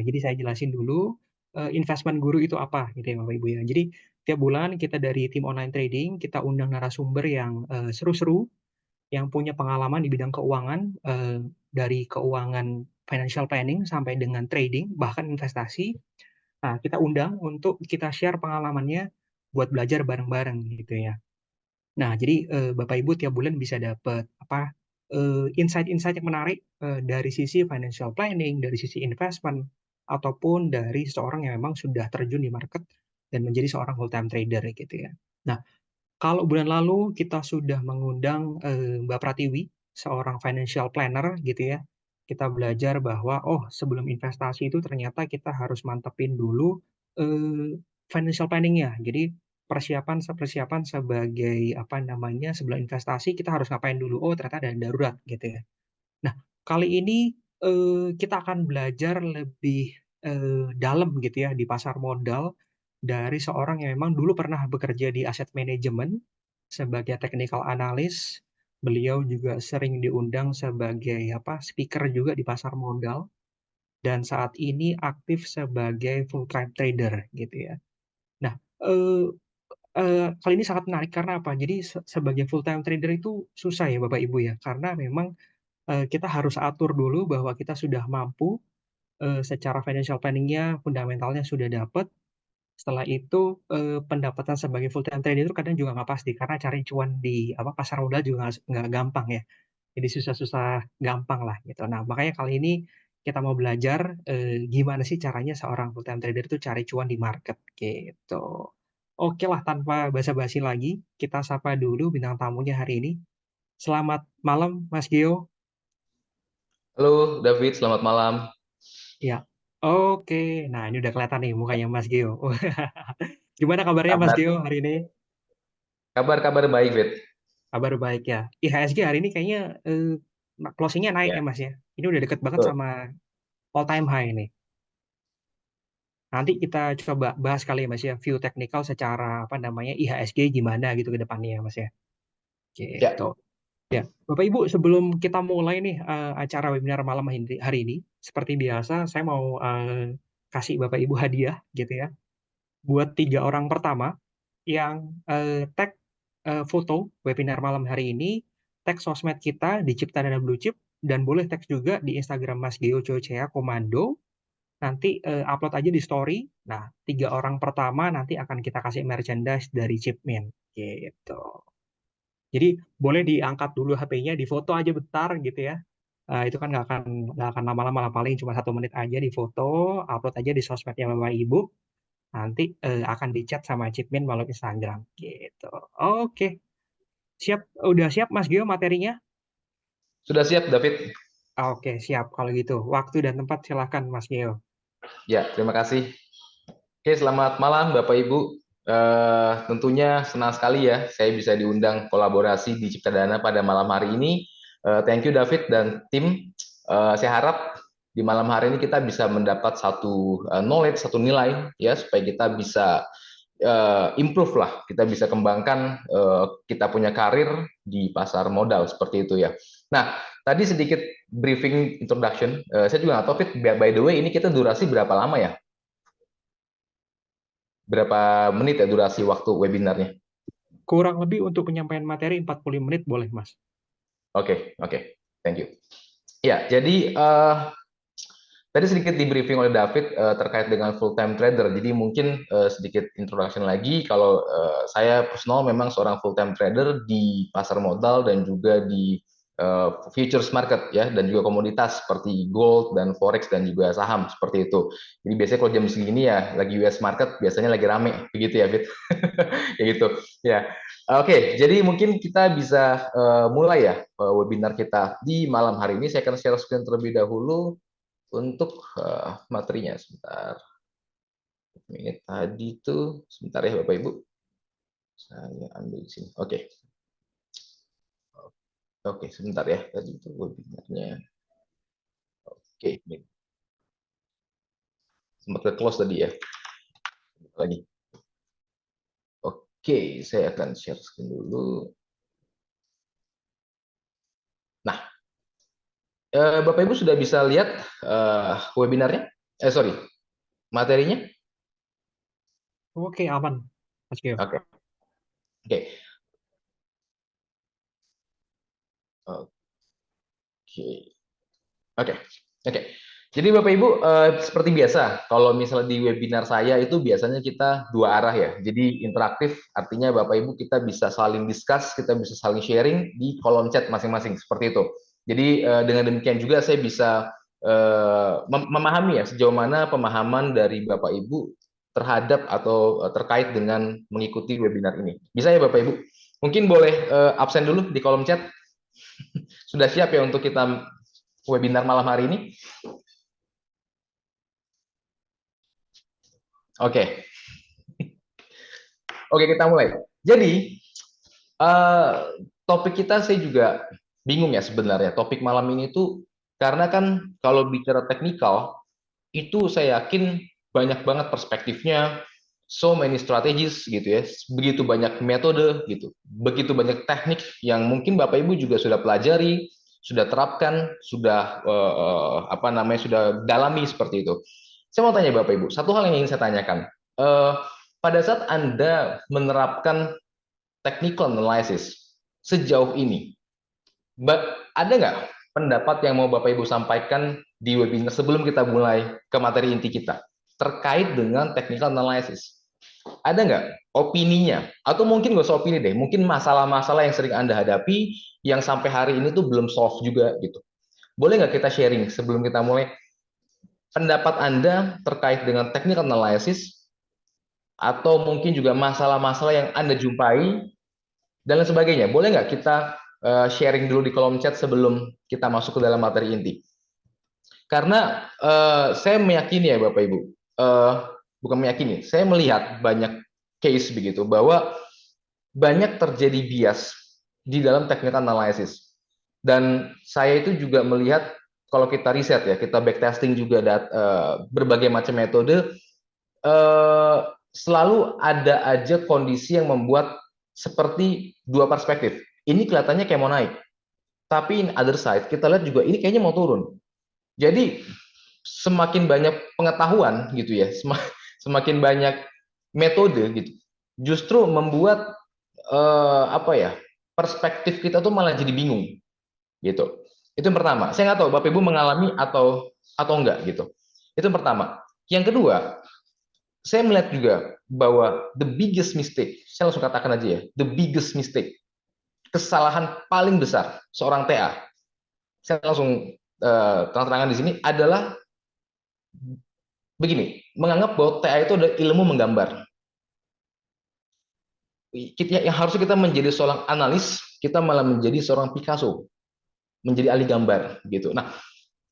Jadi saya jelasin dulu investment guru itu apa gitu ya Bapak Ibu ya. Jadi tiap bulan kita dari tim online trading kita undang narasumber yang seru-seru, yang punya pengalaman di bidang keuangan, dari keuangan financial planning sampai dengan trading bahkan investasi. Nah, kita undang untuk kita share pengalamannya buat belajar bareng-bareng gitu ya. Nah, jadi Bapak Ibu tiap bulan bisa dapat apa insight-insight yang menarik dari sisi financial planning, dari sisi investment, ataupun dari seorang yang memang sudah terjun di market dan menjadi seorang full-time trader gitu ya. Nah, kalau bulan lalu kita sudah mengundang Mbak Pratiwi, seorang financial planner gitu ya. Kita belajar bahwa oh sebelum investasi itu ternyata kita harus mantepin dulu financial planning-nya. Jadi persiapan sebagai apa namanya sebelum investasi kita harus ngapain dulu. Oh ternyata ada darurat gitu ya. Nah kali ini kita akan belajar lebih dalam gitu ya di pasar modal dari seorang yang memang dulu pernah bekerja di aset manajemen sebagai technical analyst. Beliau juga sering diundang sebagai apa speaker juga di pasar modal dan saat ini aktif sebagai full time trader gitu ya. Nah, eh, kali ini sangat menarik karena apa? Jadi sebagai full time trader itu susah ya Bapak Ibu ya, karena memang kita harus atur dulu bahwa kita sudah mampu secara financial planning-nya, fundamentalnya sudah dapat. Setelah itu pendapatan sebagai full time trader itu kadang juga nggak pasti karena cari cuan di apa pasar modal juga nggak gampang ya. Jadi susah-susah gampang lah gitu. Nah makanya kali ini kita mau belajar gimana sih caranya seorang full time trader itu cari cuan di market gitu. Oke lah tanpa basa-basi lagi kita sapa dulu bintang tamunya hari ini. Selamat malam Mas Gio. Halo David, selamat malam. Ya. Oke. Nah ini udah kelihatan nih mukanya Mas Gio. Gimana kabarnya Mas Kabar Gio hari ini? kabar kabar baik, David. Kabar baik ya. IHSG hari ini kayaknya eh, closingnya naik Ya, ya Mas ya. Ini udah deket banget betul. sama all time high ini. Nanti kita coba bahas kali ya Mas ya, view teknikal secara apa namanya IHSG gimana gitu ke depannya ya Mas ya. Gitu. Ya, Ya, Bapak Ibu sebelum kita mulai nih acara webinar malam hari ini, seperti biasa saya mau kasih Bapak Ibu hadiah gitu ya. Buat 3 orang pertama yang tag foto webinar malam hari ini, tag sosmed kita di Ciptadana Blue Chip, dan boleh tag juga di Instagram Mas Geo Cocea Komando, nanti upload aja di story. Nah, 3 orang pertama nanti akan kita kasih merchandise dari Chipmin, gitu. Jadi boleh diangkat dulu HP-nya, difoto aja bentar gitu ya. Itu kan nggak akan lama-lama lah, paling cuma 1 menit aja di foto, upload aja di sosmednya Bapak Ibu. Nanti akan dicat sama Chipmin melalui Instagram gitu. Oke, siap, udah siap Mas Gio materinya? sudah siap, David. Oke, siap kalau gitu. Waktu dan tempat silahkan Mas Gio. Ya, terima kasih. Oke, selamat malam Bapak Ibu. Tentunya senang sekali ya saya bisa diundang kolaborasi di Ciptadana pada malam hari ini. Thank you David dan tim. Saya harap di malam hari ini kita bisa mendapat satu knowledge, satu nilai ya supaya kita bisa improve lah, kita bisa kembangkan kita punya karir di pasar modal seperti itu ya. Nah, tadi sedikit briefing introduction. Saya juga nggak tahu, Fit, by the way, ini kita durasi berapa lama ya? Berapa menit ya durasi waktu webinarnya? Kurang lebih untuk penyampaian materi 40 menit boleh Mas. Oke, thank you. Ya, jadi tadi sedikit di briefing oleh David terkait dengan full time trader. Jadi mungkin sedikit introduction lagi. Kalau saya personal memang seorang full time trader di pasar modal dan juga di futures market ya, dan juga komoditas seperti gold dan forex dan juga saham seperti itu. Jadi biasanya kalau jam segini ya lagi US market biasanya lagi rame begitu ya, Fit. Kayak gitu. Ya. Oke, jadi mungkin kita bisa mulai ya webinar kita di malam hari ini. Saya akan share screen terlebih dahulu untuk materinya sebentar. Ini tadi tuh sebentar ya Bapak Ibu. Saya ambil di sini. Oke. Oke, sebentar ya. Tadi itu webinarnya. Oke, ini sempat ke close tadi ya. Lagi. Oke, saya akan share screen dulu. Nah, Bapak Ibu sudah bisa lihat webinarnya? Sorry, materinya? Oke, aman, Mas Gio. Oke, oke, oke. Oke, oke. Jadi Bapak Ibu, seperti biasa, kalau misalnya di webinar saya itu biasanya kita dua arah ya. Jadi interaktif, artinya Bapak Ibu kita bisa saling discuss, kita bisa saling sharing di kolom chat masing-masing, seperti itu. Jadi dengan demikian juga saya bisa memahami ya sejauh mana pemahaman dari Bapak Ibu terhadap atau terkait dengan mengikuti webinar ini. Bisa ya Bapak Ibu? Mungkin boleh absen dulu di kolom chat. Sudah siap ya untuk kita webinar malam hari ini? Oke, oke kita mulai. Jadi topik kita saya juga bingung ya sebenarnya. Topik malam ini tuh karena kan kalau bicara teknikal itu saya yakin banyak banget perspektifnya, so many strategies gitu ya, begitu banyak metode gitu, begitu banyak teknik yang mungkin Bapak Ibu juga sudah pelajari, sudah terapkan, sudah apa namanya sudah dalami seperti itu. Saya mau tanya Bapak Ibu, satu hal yang ingin saya tanyakan. Eh, pada saat Anda menerapkan technical analysis sejauh ini, ada nggak pendapat yang mau Bapak Ibu sampaikan di webinar sebelum kita mulai ke materi inti kita terkait dengan technical analysis? Ada nggak opininya? Atau mungkin nggak usah opini deh, mungkin masalah-masalah yang sering Anda hadapi yang sampai hari ini tuh belum solve juga gitu. Boleh nggak kita sharing sebelum kita mulai pendapat Anda terkait dengan technical analysis atau mungkin juga masalah-masalah yang Anda jumpai dan lain sebagainya. Boleh nggak kita sharing dulu di kolom chat sebelum kita masuk ke dalam materi inti? Karena saya meyakini ya Bapak Ibu, bukan meyakini, saya melihat banyak case begitu bahwa banyak terjadi bias di dalam technical analysis. Dan saya itu juga melihat kalau kita riset ya, kita backtesting juga berbagai macam metode, selalu ada aja kondisi yang membuat seperti dua perspektif. Ini kelihatannya kayak mau naik, tapi in other side kita lihat juga ini kayaknya mau turun. Jadi semakin banyak pengetahuan gitu ya, semakin banyak metode gitu, justru membuat apa ya perspektif kita tuh malah jadi bingung gitu. Itu yang pertama. Saya nggak tahu Bapak Ibu mengalami atau enggak gitu. Itu yang pertama. Yang kedua, saya melihat juga bahwa the biggest mistake, saya langsung katakan aja ya, the biggest mistake, kesalahan paling besar seorang TA, saya langsung terang-terangan di sini adalah begini, menganggap bahwa TA itu adalah ilmu menggambar. Yang harusnya kita menjadi seorang analis, kita malah menjadi seorang Picasso, menjadi ahli gambar gitu. Nah,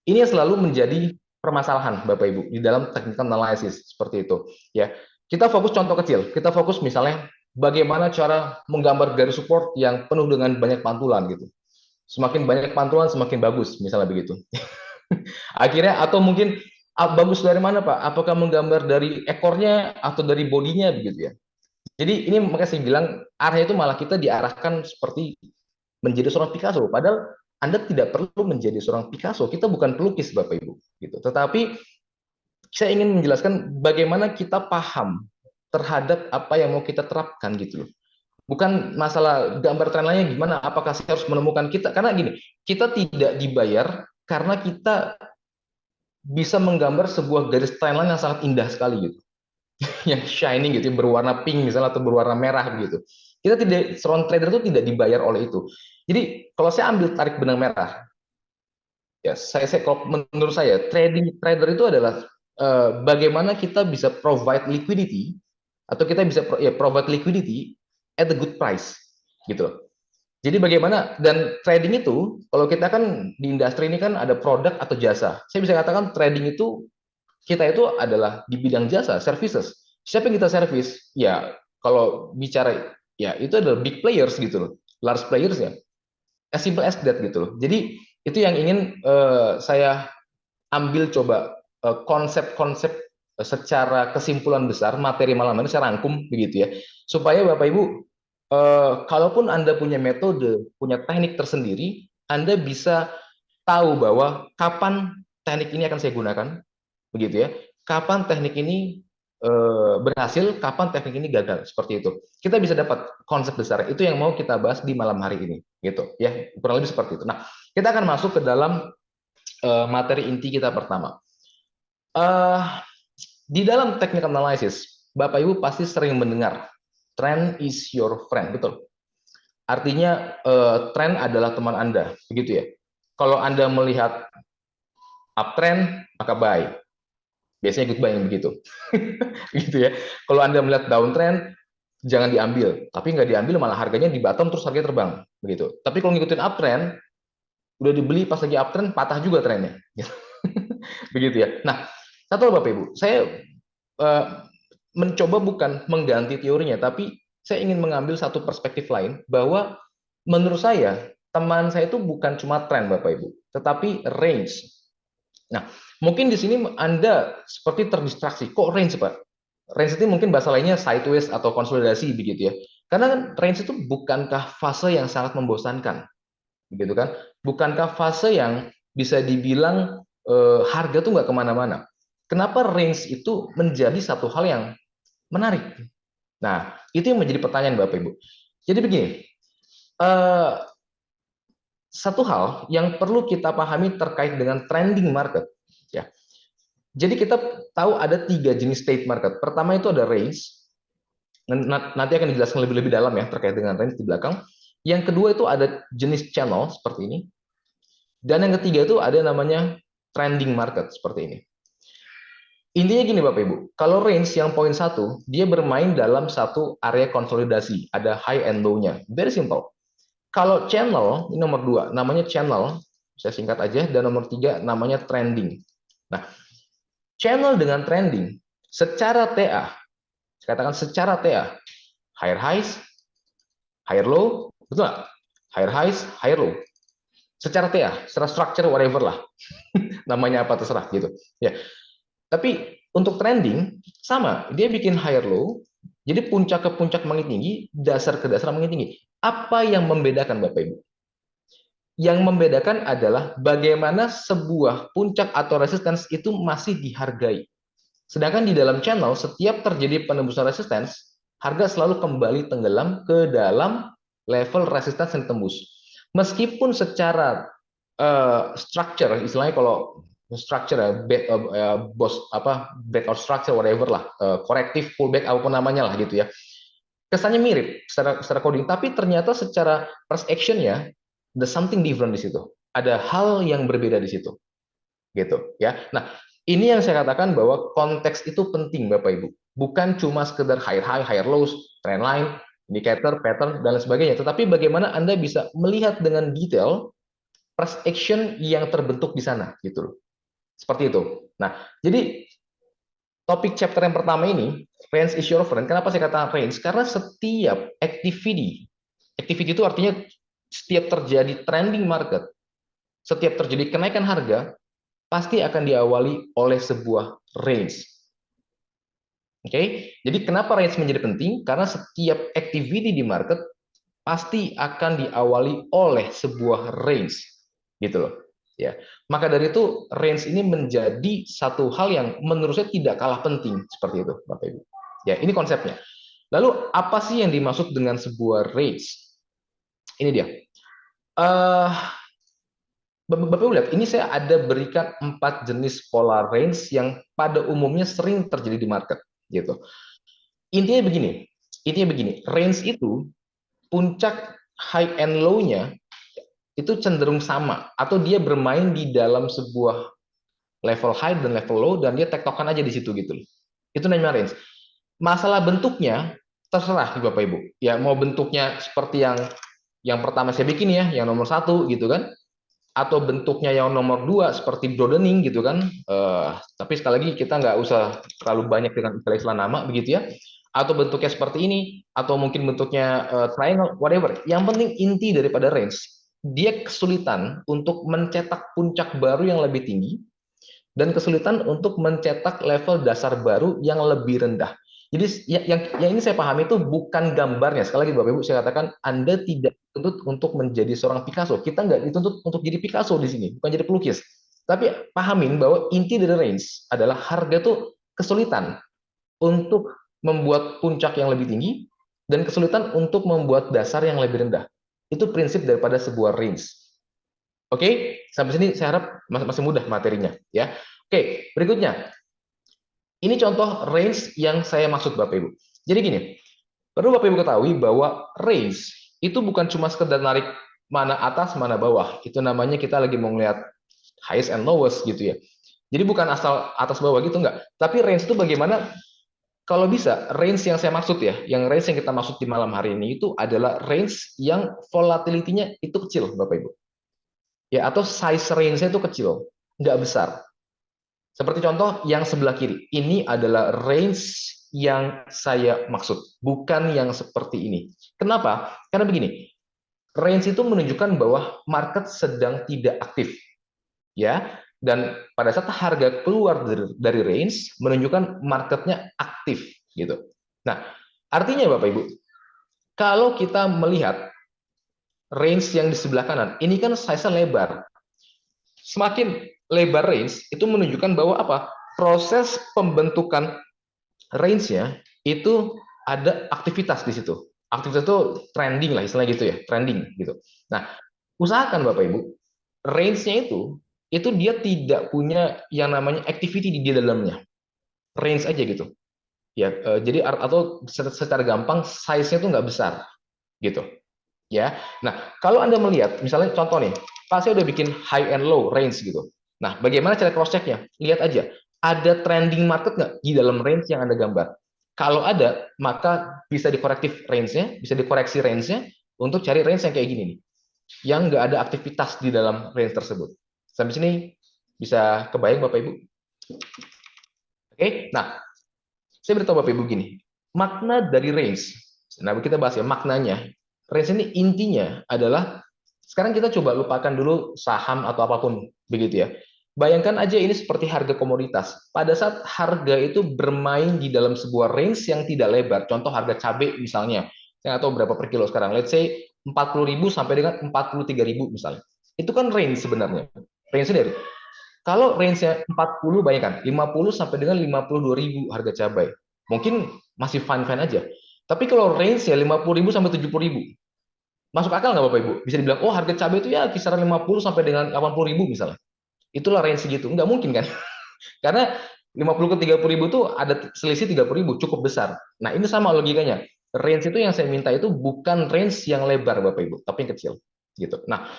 ini yang selalu menjadi permasalahan Bapak Ibu di dalam technical analysis seperti itu ya. Kita fokus contoh kecil, kita fokus misalnya bagaimana cara menggambar garis support yang penuh dengan banyak pantulan gitu. Semakin banyak pantulan semakin bagus misalnya begitu. Akhirnya atau mungkin bagus dari mana Pak? Apakah menggambar dari ekornya atau dari bodinya begitu ya. Jadi ini makanya saya bilang arahnya itu malah kita diarahkan seperti menjadi seorang Picasso. Padahal Anda tidak perlu menjadi seorang Picasso. Kita bukan pelukis Bapak Ibu. Gitu. Tetapi saya ingin menjelaskan bagaimana kita paham terhadap apa yang mau kita terapkan gitu loh. Bukan masalah gambar tren lainnya gimana, apakah saya harus menemukan kita. Karena gini, kita tidak dibayar karena kita bisa menggambar sebuah garis trend line yang sangat indah sekali gitu. Yang shining gitu, berwarna pink misalnya atau berwarna merah gitu. Kita tidak, seorang trader itu tidak dibayar oleh itu. Jadi kalau saya ambil tarik benang merah, ya kalau menurut saya trader itu adalah bagaimana kita bisa provide liquidity atau kita bisa provide liquidity at a good price gitu. Jadi bagaimana dan trading itu kalau kita kan di industri ini kan ada produk atau jasa. Saya bisa katakan trading itu kita itu adalah di bidang jasa, services. Siapa yang kita service? Ya, kalau bicara ya itu adalah big players gitu loh. Large players ya. As simple as that gitu loh. Jadi itu yang ingin saya ambil coba konsep-konsep secara kesimpulan besar materi malam ini saya rangkum begitu ya. Supaya Bapak Ibu kalaupun Anda punya metode, punya teknik tersendiri, Anda bisa tahu bahwa kapan teknik ini akan saya gunakan, begitu ya. Kapan teknik ini berhasil, kapan teknik ini gagal, seperti itu. Kita bisa dapat konsep besar itu yang mau kita bahas di malam hari ini, gitu ya. Kurang lebih seperti itu. Nah, kita akan masuk ke dalam materi inti kita pertama. Eh, di dalam technical analysis, Bapak Ibu pasti sering mendengar trend is your friend, betul. Artinya trend adalah teman Anda, begitu ya. Kalau Anda melihat uptrend, maka buy. Biasanya goodbye yang begitu. Gitu ya. Kalau Anda melihat downtrend, jangan diambil. Tapi nggak diambil malah harganya di bottom terus harganya terbang, begitu. Tapi kalau ngikutin uptrend, udah dibeli pas lagi uptrend, patah juga trennya. Begitu ya. Nah, satu Bapak Ibu, saya uh, mencoba bukan mengganti teorinya, tapi saya ingin mengambil satu perspektif lain bahwa menurut saya teman saya itu bukan cuma tren Bapak Ibu, tetapi range. Nah, mungkin di sini Anda seperti terdistraksi. Kok range, Pak? Range itu mungkin bahasa lainnya sideways atau konsolidasi begitu ya. Karena kan range itu bukankah fase yang sangat membosankan, begitu kan? Bukankah fase yang bisa dibilang harga tuh nggak kemana-mana? Kenapa range itu menjadi satu hal yang menarik? Nah, itu yang menjadi pertanyaan Bapak Ibu. Jadi begini, eh, satu hal yang perlu kita pahami terkait dengan trending market, ya. Jadi kita tahu ada 3 jenis state market. Pertama itu ada range, nanti akan dijelaskan lebih dalam ya terkait dengan range di belakang. Yang kedua itu ada jenis channel seperti ini, dan yang ketiga itu ada namanya trending market seperti ini. Intinya gini Bapak Ibu, kalau range yang poin 1, dia bermain dalam satu area konsolidasi, ada high and low-nya. Very simple. Kalau channel, ini nomor 2, namanya channel, saya singkat aja, dan nomor 3 namanya trending. Nah, channel dengan trending, secara TA, saya katakan secara TA, higher highs, higher low, betul nggak? Higher highs, higher low. Secara TA, secara structure, whatever lah. Namanya apa terserah gitu. Ya. Tapi untuk trending sama, dia bikin higher low, jadi puncak ke puncak makin tinggi, dasar ke dasar makin tinggi. Apa yang membedakan Bapak Ibu? Yang membedakan adalah bagaimana sebuah puncak atau resistance itu masih dihargai. Sedangkan di dalam channel, setiap terjadi penembusan resistance, harga selalu kembali tenggelam ke dalam level resistance yang tembus. Meskipun secara structure, istilahnya kalau structure ya, back or structure whatever lah, korektif, pullback apapun namanya lah gitu ya. Kesannya mirip secara coding, tapi ternyata secara price action-nya the something different di situ. Ada hal yang berbeda di situ. Gitu ya. Nah, ini yang saya katakan bahwa konteks itu penting Bapak Ibu. Bukan cuma sekedar higher high, higher lows, trend line, indicator, pattern dan lain sebagainya, tetapi bagaimana Anda bisa melihat dengan detail price action yang terbentuk di sana gitu loh. Seperti itu. Nah, jadi topik chapter yang pertama ini, range is your friend. Kenapa saya katakan range? Karena setiap activity itu artinya setiap terjadi trending market, setiap terjadi kenaikan harga, pasti akan diawali oleh sebuah range. Oke, jadi kenapa range menjadi penting? Karena setiap activity di market pasti akan diawali oleh sebuah range, gitu loh. Ya, maka dari itu range ini menjadi satu hal yang menurut saya tidak kalah penting seperti itu, Bapak Ibu. Ya, ini konsepnya. Lalu apa sih yang dimaksud dengan sebuah range? Ini dia. Bapak Ibu lihat, ini saya ada berikan 4 jenis pola range yang pada umumnya sering terjadi di market, gitu. Intinya begini, range itu puncak high and low-nya itu cenderung sama atau dia bermain di dalam sebuah level high dan level low dan dia tektokan aja di situ gitu loh. Itu namanya range. Masalah bentuknya terserah Bapak Ibu. Ya mau bentuknya seperti yang pertama saya bikin ya, yang nomor 1 gitu kan, atau bentuknya yang nomor 2 seperti broadening gitu kan. Tapi sekali lagi kita nggak usah terlalu banyak dengan istilah-istilah nama begitu ya. Atau bentuknya seperti ini, atau mungkin bentuknya triangle, whatever. Yang penting inti daripada range, dia kesulitan untuk mencetak puncak baru yang lebih tinggi dan kesulitan untuk mencetak level dasar baru yang lebih rendah. Jadi yang ini saya pahami itu bukan gambarnya. Sekali lagi Bapak Ibu saya katakan Anda tidak dituntut untuk menjadi seorang Picasso. Kita nggak dituntut untuk jadi Picasso di sini, bukan jadi pelukis. Tapi pahamin bahwa inti dari range adalah harga tuh kesulitan untuk membuat puncak yang lebih tinggi dan kesulitan untuk membuat dasar yang lebih rendah. Itu prinsip daripada sebuah range. Oke, sampai sini saya harap masih mudah materinya ya. Oke, berikutnya. Ini contoh range yang saya maksud Bapak Ibu. Jadi gini, perlu Bapak Ibu ketahui bahwa range itu bukan cuma sekedar narik mana atas, mana bawah. Itu namanya kita lagi mau ngeliat highest and lowest gitu ya. Jadi bukan asal atas bawah gitu enggak. Tapi range itu bagaimana kalau bisa range yang saya maksud ya, yang range yang kita maksud di malam hari ini itu adalah range yang volatility-nya itu kecil Bapak Ibu. Ya, atau size range-nya itu kecil, nggak besar. Seperti contoh yang sebelah kiri, ini adalah range yang saya maksud, bukan yang seperti ini. Kenapa? Karena begini, range itu menunjukkan bahwa market sedang tidak aktif, ya. Dan pada saat harga keluar dari range, menunjukkan marketnya aktif, gitu. Nah, artinya Bapak Ibu, kalau kita melihat range yang di sebelah kanan, ini kan size-nya lebar. Semakin lebar range itu menunjukkan bahwa apa? Proses pembentukan range-nya itu ada aktivitas di situ. Aktivitas itu trending lah istilahnya gitu ya, trending gitu. Nah, usahakan Bapak Ibu, range-nya itu dia tidak punya yang namanya activity di dalamnya. Range aja gitu. Ya, jadi atau secara gampang size-nya itu nggak besar gitu. Ya. Nah, kalau Anda melihat misalnya contoh nih, Pak saya udah bikin high and low range gitu. Nah, bagaimana cara cross check-nya? Lihat aja, ada trending market nggak di dalam range yang Anda gambar? Kalau ada, maka bisa dikorektif range-nya, bisa dikoreksi range-nya untuk cari range yang kayak gini nih, yang nggak ada aktivitas di dalam range tersebut. Sampai sini bisa kebayang Bapak Ibu? Oke, nah saya beritahu Bapak Ibu gini, makna dari range. Nah, kita bahas ya maknanya. Range ini intinya adalah sekarang kita coba lupakan dulu saham atau apapun begitu ya. Bayangkan aja ini seperti harga komoditas. Pada saat harga itu bermain di dalam sebuah range yang tidak lebar. Contoh harga cabai misalnya. Saya nggak tahu berapa per kilo sekarang. Let's say 40.000 sampai dengan 43.000 misalnya. Itu kan range sebenarnya. Range dari kalau range-nya 40, bayangkan 50 sampai dengan 52.000 harga cabai. Mungkin masih fine-fine aja. Tapi kalau range-nya 50.000 sampai 70.000, masuk akal nggak Bapak Ibu? Bisa dibilang, oh harga cabai itu ya kisaran 50 sampai dengan 80.000 misalnya. Itulah range segitu. Nggak mungkin kan? Karena 50 ke 30.000 itu ada selisih 30.000, cukup besar. Nah ini sama logikanya. Range itu yang saya minta itu bukan range yang lebar Bapak Ibu, tapi yang kecil. Gitu. Nah,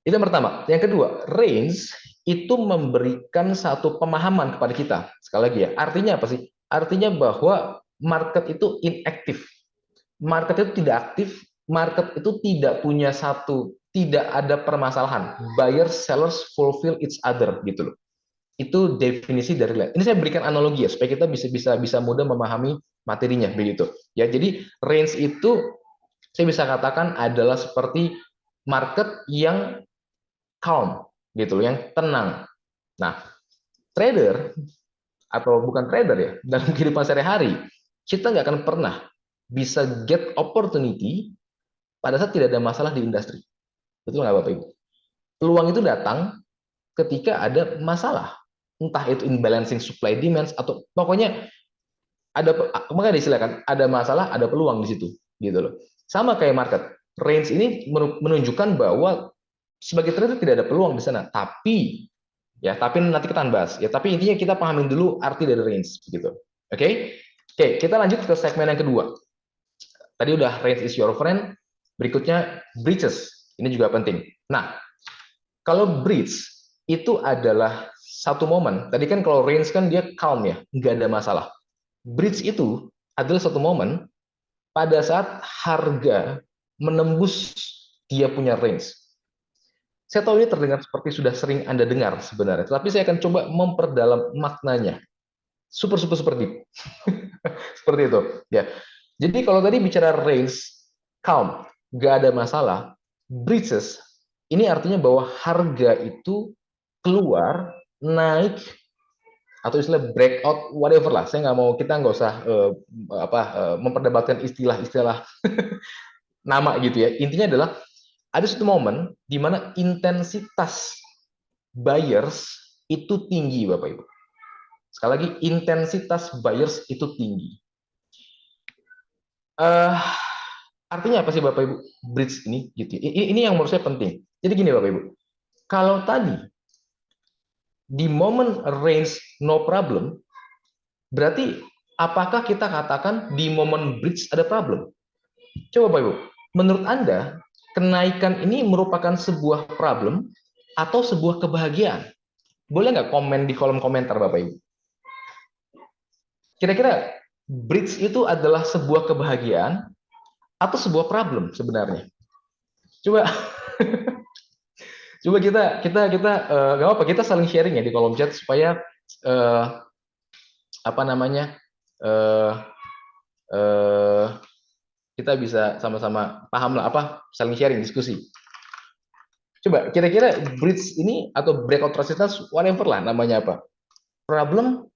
itu yang pertama. Yang kedua, range itu memberikan satu pemahaman kepada kita. Sekali lagi ya, artinya apa sih? Artinya bahwa market itu inaktif. Market itu tidak aktif, market itu tidak punya tidak ada permasalahan. Buyer, sellers fulfill each other gitu loh. Itu definisi dari ini saya berikan analogi ya supaya kita bisa mudah memahami materinya begitu. Ya, jadi range itu saya bisa katakan adalah seperti market yang calm gitu loh, yang tenang. Nah, trader atau bukan trader ya, dalam kehidupan sehari-hari, kita nggak akan pernah bisa get opportunity pada saat tidak ada masalah di industri. Betul nggak Bapak Ibu? Peluang itu datang ketika ada masalah. Entah itu imbalancing supply demand atau pokoknya ada makanya disilakan ada masalah, ada peluang di situ gitu loh. Sama kayak market. Range ini menunjukkan bahwa sebagai trader tidak ada peluang di sana, tapi nanti kita akan bahas ya, tapi intinya kita pahamin dulu arti dari range gitu. Oke, kita lanjut ke segmen yang kedua. Tadi udah range is your friend, berikutnya breaches. Ini juga penting. Nah, kalau breach itu adalah satu momen. Tadi kan kalau range kan dia calm ya, nggak ada masalah. Breach itu adalah satu momen pada saat harga menembus dia punya range. Saya tahu ini terdengar seperti sudah sering Anda dengar sebenarnya, tapi saya akan coba memperdalam maknanya. Super super super deep. Seperti itu, ya. Jadi kalau tadi bicara range calm, nggak ada masalah. Breaches ini artinya bahwa harga itu keluar, naik atau istilah breakout whatever lah. Saya nggak mau, kita nggak usah memperdebatkan istilah-istilah nama gitu ya. Intinya adalah ada satu momen di mana intensitas buyers itu tinggi, Bapak Ibu. Sekali lagi, intensitas buyers itu tinggi. Artinya apa sih Bapak Ibu? Bridge ini, gitu. Ini yang menurut saya penting. Jadi gini Bapak Ibu, kalau tadi di momen range no problem, berarti apakah kita katakan di momen bridge ada problem? Coba Bapak Ibu, menurut Anda kenaikan ini merupakan sebuah problem atau sebuah kebahagiaan? Boleh nggak komen di kolom komentar Bapak Ibu? Kira-kira bridge itu adalah sebuah kebahagiaan atau sebuah problem sebenarnya? Coba coba kita nggak apa kita saling sharing ya di kolom chat supaya apa namanya eh, eh, kita bisa sama-sama paham lah apa saling sharing diskusi. Coba kira-kira bridge ini atau breakout resistance whatever lah namanya apa? Problem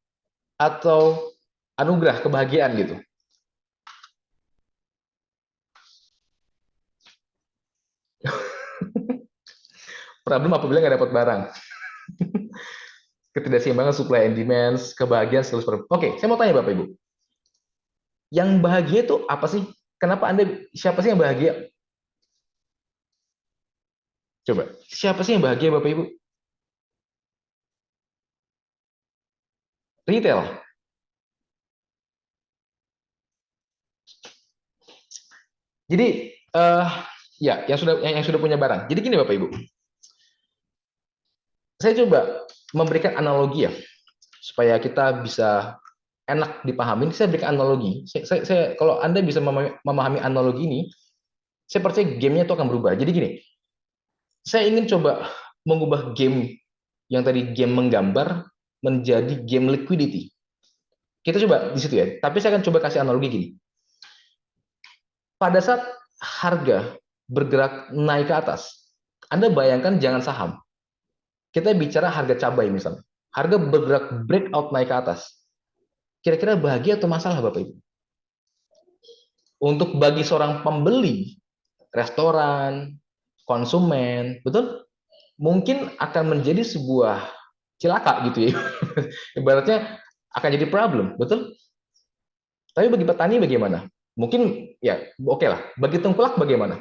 atau anugerah kebahagiaan gitu. Problem apabila nggak dapat barang. Ketidakseimbangan supply and demand, kebahagiaan seluruh. Oke, saya mau tanya Bapak Ibu. Yang bahagia itu apa sih? Kenapa Anda siapa sih yang bahagia? Coba, siapa sih yang bahagia Bapak Ibu? Retail. Jadi ya yang sudah punya barang. Jadi gini Bapak Ibu. Saya coba memberikan analogi ya supaya kita bisa enak dipahami. Saya berikan analogi. Kalau Anda bisa memahami analogi ini, saya percaya gamenya itu akan berubah. Jadi gini, saya ingin coba mengubah game yang tadi game menggambar menjadi game liquidity. Kita coba di situ ya. Tapi saya akan coba kasih analogi gini. Pada saat harga bergerak naik ke atas, Anda bayangkan jangan saham. Kita bicara harga cabai misalnya. Harga bergerak breakout naik ke atas. Kira-kira bahagia atau masalah Bapak Ibu? Untuk bagi seorang pembeli, restoran, konsumen, betul? Mungkin akan menjadi sebuah cilaka gitu ya. Ibaratnya akan jadi problem, betul? Tapi bagi petani bagaimana? Mungkin ya oke lah. Bagi tengkulak bagaimana?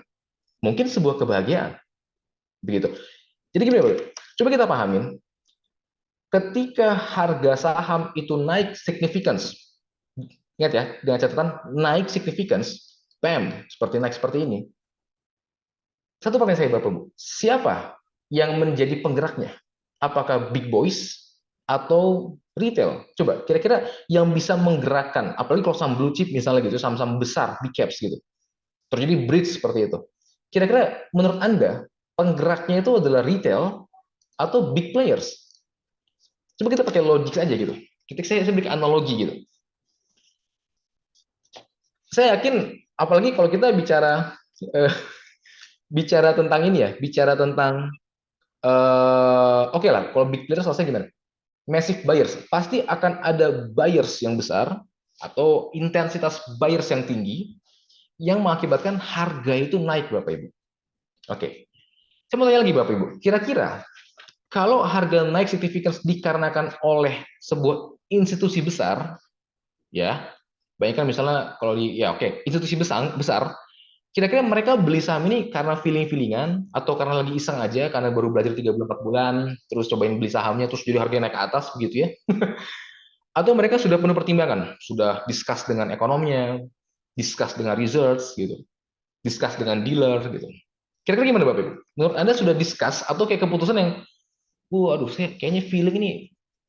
Mungkin sebuah kebahagiaan, begitu. Jadi gini, coba kita pahamin. Ketika harga saham itu naik significance, ingat ya, dengan catatan naik significance, PEM, seperti naik seperti ini. Satu pertanyaan saya Bapak Bu, siapa yang menjadi penggeraknya? Apakah big boys atau retail? Coba kira-kira yang bisa menggerakkan, apalagi kalau saham blue chip misalnya gitu, saham-saham besar, big caps gitu. Terjadi bridge seperti itu. Kira-kira menurut Anda penggeraknya itu adalah retail atau big players? Coba kita pakai logik aja gitu. Saya berikan analogi gitu. Saya yakin, apalagi kalau kita bicara bicara tentang ini ya, bicara tentang oke lah, kalau big players selesai gimana? Massive buyers, pasti akan ada buyers yang besar atau intensitas buyers yang tinggi yang mengakibatkan harga itu naik Bapak Ibu. Oke, saya mau tanya lagi Bapak Ibu, kira-kira kalau harga naik signifikan dikarenakan oleh sebuah institusi besar, ya, bayangkan misalnya kalau di ya oke, institusi besar, kira-kira mereka beli saham ini karena feeling-feelingan atau karena lagi iseng aja karena baru belajar 3 bulan 4 bulan, terus cobain beli sahamnya terus jadi harganya naik ke atas begitu ya. Atau mereka sudah penuh pertimbangan, sudah discuss dengan ekonomnya, discuss dengan research gitu, discuss dengan dealer gitu. Kira-kira gimana Bapak Ibu? Menurut Anda sudah discuss atau kayak keputusan yang aduh, saya kayaknya feeling ini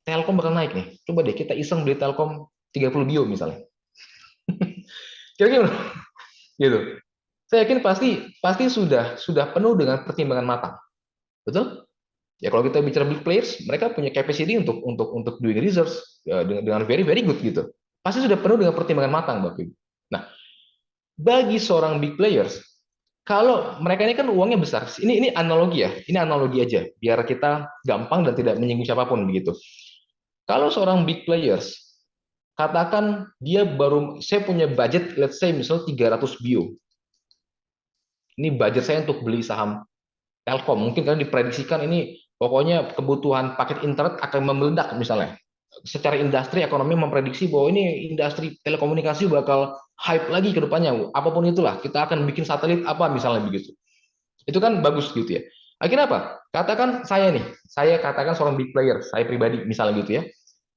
Telkom bakal naik nih. Coba deh kita iseng beli Telkom 30 bio misalnya. Kira-kira gitu. Saya yakin pasti sudah penuh dengan pertimbangan matang. Betul? Ya kalau kita bicara big players, mereka punya capacity untuk doing research ya, dengan very very good gitu. Pasti sudah penuh dengan pertimbangan matang, Bapak Ibu. Nah, bagi seorang big players, kalau mereka ini kan uangnya besar. Ini analogi ya. Ini analogi aja biar kita gampang dan tidak menyinggung siapapun begitu. Kalau seorang big players, katakan dia baru, saya punya budget, let's say misalnya 300 bio. Ini budget saya untuk beli saham Telkom. Mungkin kalian diprediksikan ini Pokoknya kebutuhan paket internet akan memeledak misalnya. Secara industri ekonomi memprediksi bahwa ini industri telekomunikasi bakal hype lagi ke depannya. Apapun itulah, kita akan bikin satelit apa misalnya begitu. Itu kan bagus gitu ya. Akhirnya apa? Katakan saya nih, saya katakan seorang big player, saya pribadi misalnya gitu ya.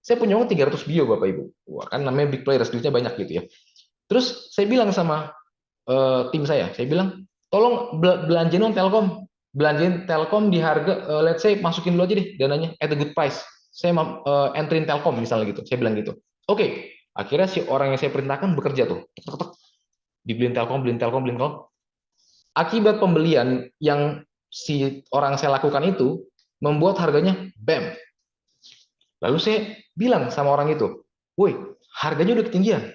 Saya punya uang 300 bio Bapak Ibu. Wah, kan namanya big player, duitnya banyak gitu ya. Terus saya bilang sama tim saya bilang, tolong belanjain dong Telkom. Belanjain Telkom di harga, let's say masukin dulu aja deh dananya at a good price. Saya entrin Telkom misalnya gitu. Saya bilang gitu. Oke, akhirnya si orang yang saya perintahkan bekerja tuh. Tek, tek, tek. Dibeliin Telkom, beliin Telkom, beliin Telkom. Akibat pembelian yang si orang saya lakukan itu, membuat harganya bam. Lalu saya bilang sama orang itu, woi, harganya udah ketinggian.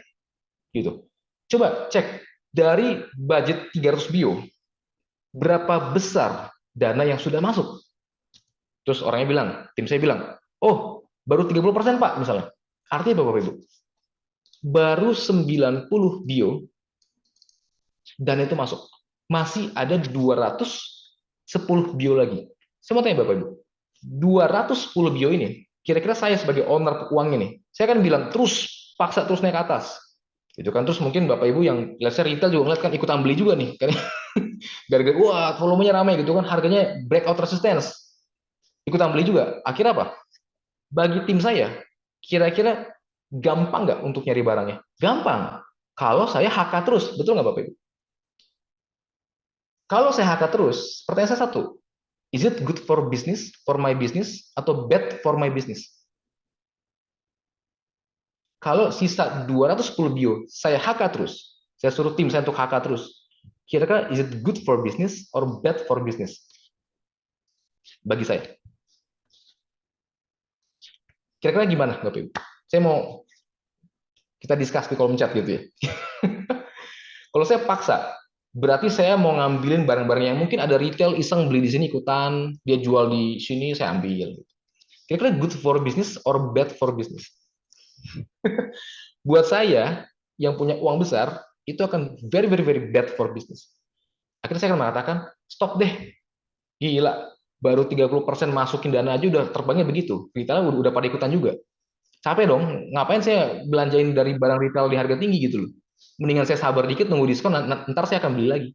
Gitu. Coba cek, dari budget 300 bio, berapa besar dana yang sudah masuk? Terus orangnya bilang, tim saya bilang, oh, baru 30% Pak, misalnya. Artinya Bapak Ibu, baru 90 bio dana itu masuk. Masih ada 210 bio lagi. Saya mau tanya Bapak Ibu, 210 bio ini, kira-kira saya sebagai owner uang ini, saya akan bilang terus, paksa terus naik ke atas. Itu kan terus mungkin Bapak Ibu yang let's say retail juga ngeliat kan ikutan beli juga nih. Kan gara-gara wah volumenya ramai gitu kan, harganya breakout resistance. Ikutan beli juga. Akhirnya apa? Bagi tim saya, kira-kira gampang nggak untuk nyari barangnya? Gampang. Kalau saya HK terus, betul nggak Bapak Ibu? Kalau saya HK terus, pertanyaan saya satu, is it good for my business, atau bad for my business? Kalau sisa 210 bio, saya HK terus, saya suruh tim saya untuk HK terus, kira-kira is it good for business or bad for business? Bagi saya. Kira-kira gimana Bapak Ibu? Saya mau kita discuss di kolom chat gitu ya. Kalau saya paksa, berarti saya mau ngambilin barang-barang yang mungkin ada retail iseng beli di sini ikutan, dia jual di sini saya ambil. Kira-kira good for business or bad for business? Buat saya yang punya uang besar itu akan very very very bad for business. Akhirnya saya akan mengatakan stop deh. Gila, baru 30% masukin dana aja udah terbangnya begitu. Retail udah pada ikutan juga. Capek dong, ngapain saya belanjain dari barang retail di harga tinggi gitu loh. Mendingan saya sabar dikit nunggu diskon, ntar saya akan beli lagi.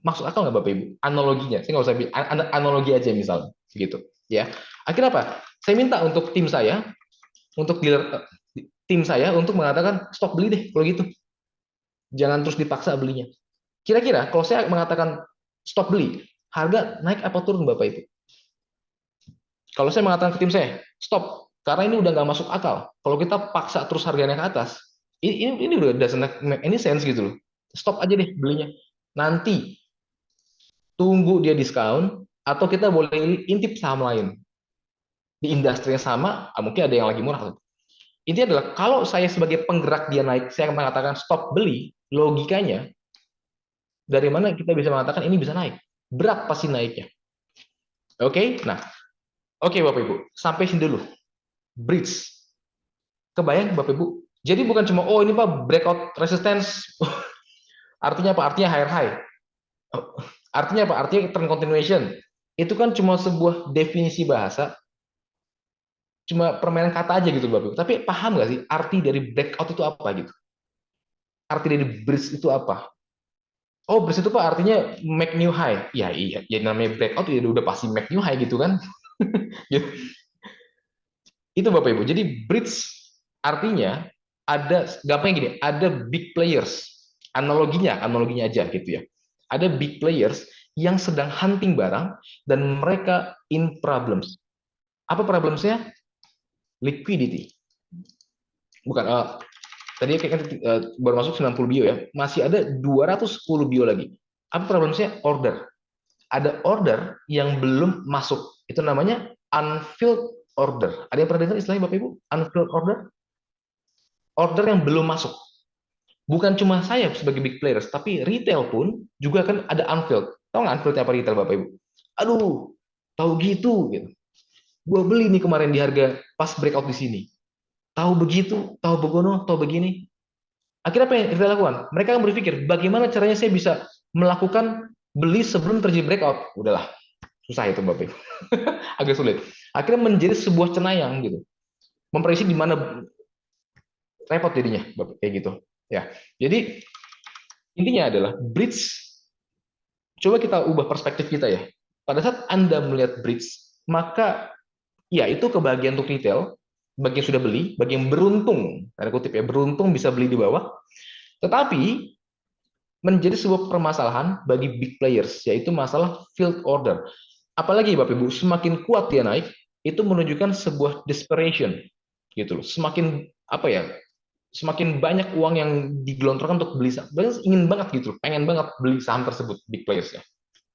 Masuk akal nggak Bapak Ibu? Analoginya, saya nggak usah bilang, analogi aja misalnya, gitu. Ya, akhirnya apa? Saya minta untuk tim saya, untuk dealer, tim saya untuk mengatakan stop beli deh kalau gitu. Jangan terus dipaksa belinya. Kira-kira kalau saya mengatakan stop beli, harga naik apa turun Bapak Ibu? Kalau saya mengatakan ke tim saya, stop, karena ini udah nggak masuk akal. Kalau kita paksa terus harganya ke atas, ini udah doesn't make any sense gitu loh. Stop aja deh belinya. Nanti tunggu dia diskon, atau kita boleh intip saham lain. Di industri yang sama, mungkin ada yang lagi murah. Intinya adalah, kalau saya sebagai penggerak dia naik, saya mengatakan stop beli, logikanya, dari mana kita bisa mengatakan ini bisa naik? Berapa sih naiknya? Oke, nah, oke Bapak Ibu, sampai sini dulu. Bridge. Kebayang Bapak Ibu? Jadi bukan cuma, oh ini Pak breakout resistance, artinya apa? Artinya higher high. Artinya apa? Artinya trend continuation. Itu kan cuma sebuah definisi bahasa, cuma permainan kata aja gitu Bapak Ibu. Tapi paham nggak sih arti dari breakout itu apa gitu? Arti dari bridge itu apa? Oh, bridge itu Pak artinya make new high. Ya iya, ya namanya breakout ya udah pasti make new high gitu kan. Itu Bapak Ibu. Jadi bridge artinya ada, gampangnya gini, ada big players. Analoginya aja gitu ya. Ada big players yang sedang hunting barang dan mereka in problems. Apa problemsnya? Liquidity. Bukan, tadi kan baru masuk 90 bio ya. Masih ada 210 bio lagi. Apa problemsnya? Order. Ada order yang belum masuk. Itu namanya unfilled order. Ada yang pernah dengar istilahnya Bapak Ibu? Unfilled order? Order yang belum masuk. Bukan cuma saya sebagai big players, tapi retail pun juga kan ada unfilled. Tahu nggak unfilled apa retail Bapak Ibu? Aduh, tahu gitu. Gua beli nih kemarin di harga pas breakout di sini. Tahu begitu, tahu begono, tahu begini. Akhirnya apa yang retail lakukan? Mereka akan berpikir, bagaimana caranya saya bisa melakukan beli sebelum terjadi breakout? Udahlah, Susah itu Bapak Ibu. Agak sulit. Akhirnya menjadi sebuah cenayang gitu. Memprediksi di mana, repot jadinya Bapak, kayak gitu. Ya. Jadi intinya adalah bridge, coba kita ubah perspektif kita ya. Pada saat Anda melihat bridge, maka ya itu kebahagiaan untuk retail, bagi yang sudah beli, bagi yang beruntung, tanda kutip ya, beruntung bisa beli di bawah, tetapi menjadi sebuah permasalahan bagi big players, yaitu masalah field order. Apalagi Bapak Ibu, semakin kuat dia naik, itu menunjukkan sebuah desperation, gitu loh. Semakin apa ya? Semakin banyak uang yang digelontorkan untuk beli saham. Ingin banget gitu, pengen banget beli saham tersebut, big players ya.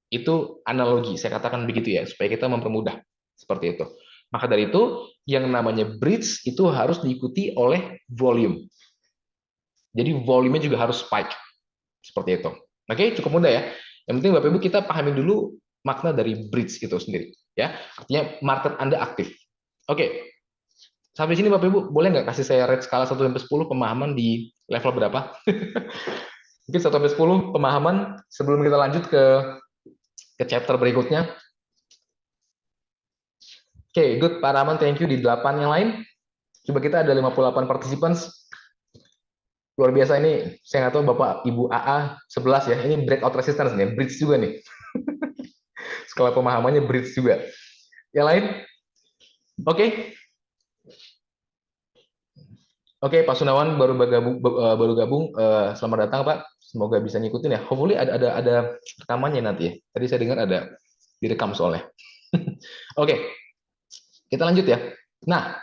Itu analogi, saya katakan begitu ya, supaya kita mempermudah seperti itu. Maka dari itu, yang namanya bridge itu harus diikuti oleh volume. Jadi volume-nya juga harus spike. Seperti itu. Oke, cukup mudah ya. Yang penting Bapak Ibu kita pahami dulu makna dari bridge itu sendiri. Ya, artinya market Anda aktif. Oke, sampai sini Bapak Ibu, boleh nggak kasih saya rate skala 1-10 pemahaman di level berapa? Mungkin 1-10 pemahaman sebelum kita lanjut ke chapter berikutnya. Oke, good Pak Rahman, thank you. Di 8 yang lain, coba kita ada 58 participants. Luar biasa ini, saya nggak tahu Bapak Ibu AA 11 ya, ini breakout resistance nih, bridge juga nih. Skala pemahamannya bridge juga. Yang lain? Oke, Oke, Pak Sunawan baru gabung. Selamat datang, Pak. Semoga bisa ngikutin ya. Hopefully ada rekamannya nanti ya. Tadi saya dengar ada direkam soalnya. Oke, kita lanjut ya. Nah,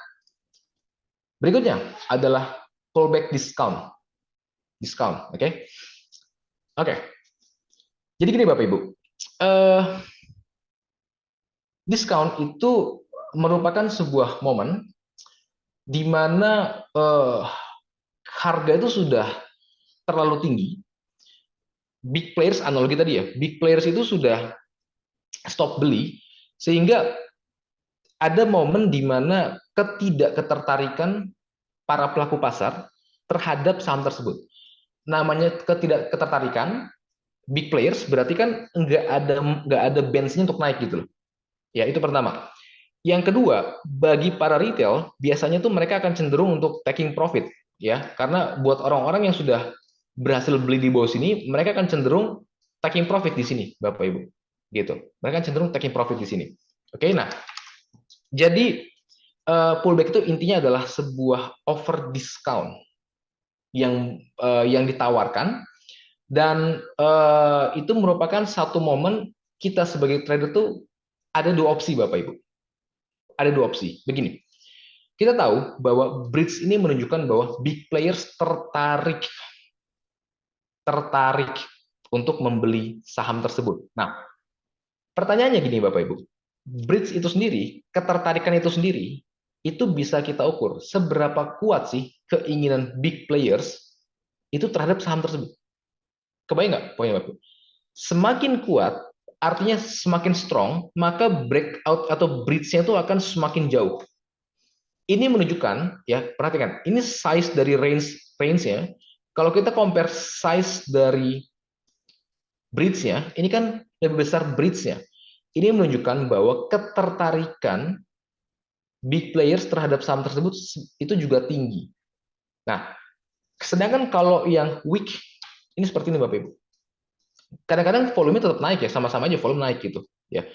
berikutnya adalah callback discount. Discount, oke? Oke. Jadi gini Bapak Ibu. Eh, Discount itu merupakan sebuah momen di mana harga itu sudah terlalu tinggi. Big players, analogi tadi ya, big players itu sudah stop beli, sehingga ada momen di mana ketidakketertarikan para pelaku pasar terhadap saham tersebut. Namanya ketidakketertarikan big players berarti kan nggak ada bensinnya untuk naik gitu loh. Ya, itu pertama. Yang kedua, bagi para retail biasanya tuh mereka akan cenderung untuk taking profit ya, karena buat orang-orang yang sudah berhasil beli di bawah sini, mereka akan cenderung taking profit di sini, Bapak Ibu. Gitu. Mereka akan cenderung taking profit di sini. Oke, nah, jadi pullback itu intinya adalah sebuah over discount yang ditawarkan, dan itu merupakan satu momen kita sebagai trader tuh ada dua opsi Bapak Ibu. Ada dua opsi. Begini, kita tahu bahwa bridge ini menunjukkan bahwa big players tertarik untuk membeli saham tersebut. Nah, pertanyaannya gini Bapak Ibu, bridge itu sendiri, ketertarikan itu sendiri, itu bisa kita ukur seberapa kuat sih keinginan big players itu terhadap saham tersebut. Kebayang nggak poinnya Bapak? Semakin kuat, artinya semakin strong, maka breakout atau bridge-nya itu akan semakin jauh. Ini menunjukkan, ya perhatikan, ini size dari range-nya. Kalau kita compare size dari bridge-nya, ini kan lebih besar bridge-nya. Ini menunjukkan bahwa ketertarikan big players terhadap saham tersebut itu juga tinggi. Nah, sedangkan kalau yang weak, ini seperti ini Bapak Ibu. Kadang-kadang volume tetap naik ya, sama-sama aja volume naik gitu. Ya,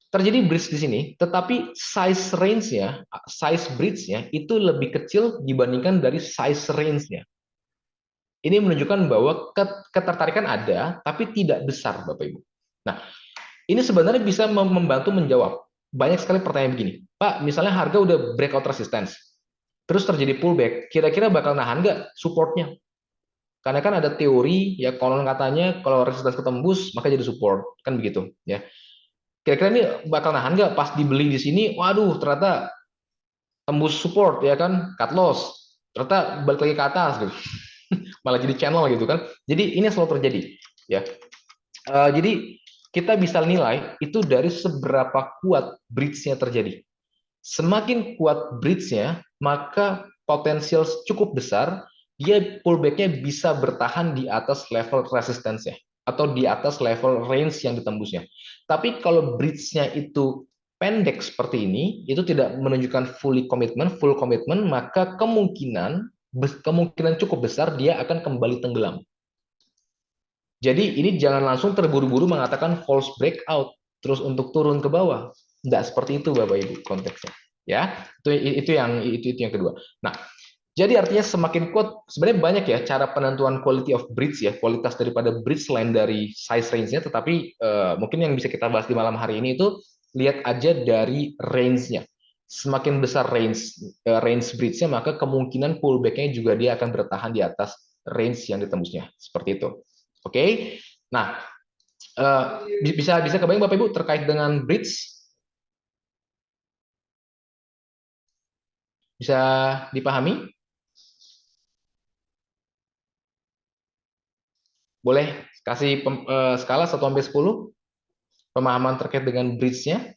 terjadi bridge di sini, tetapi size range-nya, size bridge-nya itu lebih kecil dibandingkan dari size range-nya. Ini menunjukkan bahwa ketertarikan ada, tapi tidak besar, Bapak Ibu. Nah, ini sebenarnya bisa membantu menjawab banyak sekali pertanyaan begini. Pak, misalnya harga udah breakout resistance, terus terjadi pullback, kira-kira bakal nahan nggak supportnya? Karena kan ada teori, ya konon katanya kalau resistance ketembus, maka jadi support. Kan begitu, ya. Kira-kira ini bakal nahan nggak pas dibeli di sini? Waduh, ternyata tembus support ya kan, cut loss. Ternyata balik lagi ke atas gitu. Malah jadi channel gitu kan. Jadi ini selalu terjadi ya. Jadi kita bisa nilai itu dari seberapa kuat bridge-nya terjadi. Semakin kuat bridge-nya, maka potensial cukup besar dia pullback-nya bisa bertahan di atas level resistance-nya. atau di atas level range yang ditembusnya. Tapi kalau bridge-nya itu pendek seperti ini, itu tidak menunjukkan full commitment, maka kemungkinan cukup besar dia akan kembali tenggelam. Jadi ini jangan langsung terburu-buru mengatakan false breakout terus untuk turun ke bawah. Tidak seperti itu Bapak Ibu konteksnya. Ya, itu yang kedua. Nah, jadi artinya semakin kuat, sebenarnya banyak ya cara penentuan quality of bridge ya, kualitas daripada bridge selain dari size range-nya, tetapi mungkin yang bisa kita bahas di malam hari ini itu lihat aja dari range-nya. Semakin besar range bridge-nya, maka kemungkinan pullback-nya juga dia akan bertahan di atas range yang ditembusnya. Seperti itu. Oke. Nah, bisa kebayang Bapak Ibu terkait dengan bridge? Bisa dipahami? Boleh kasih skala 1 sampai 10 pemahaman terkait dengan bridge-nya?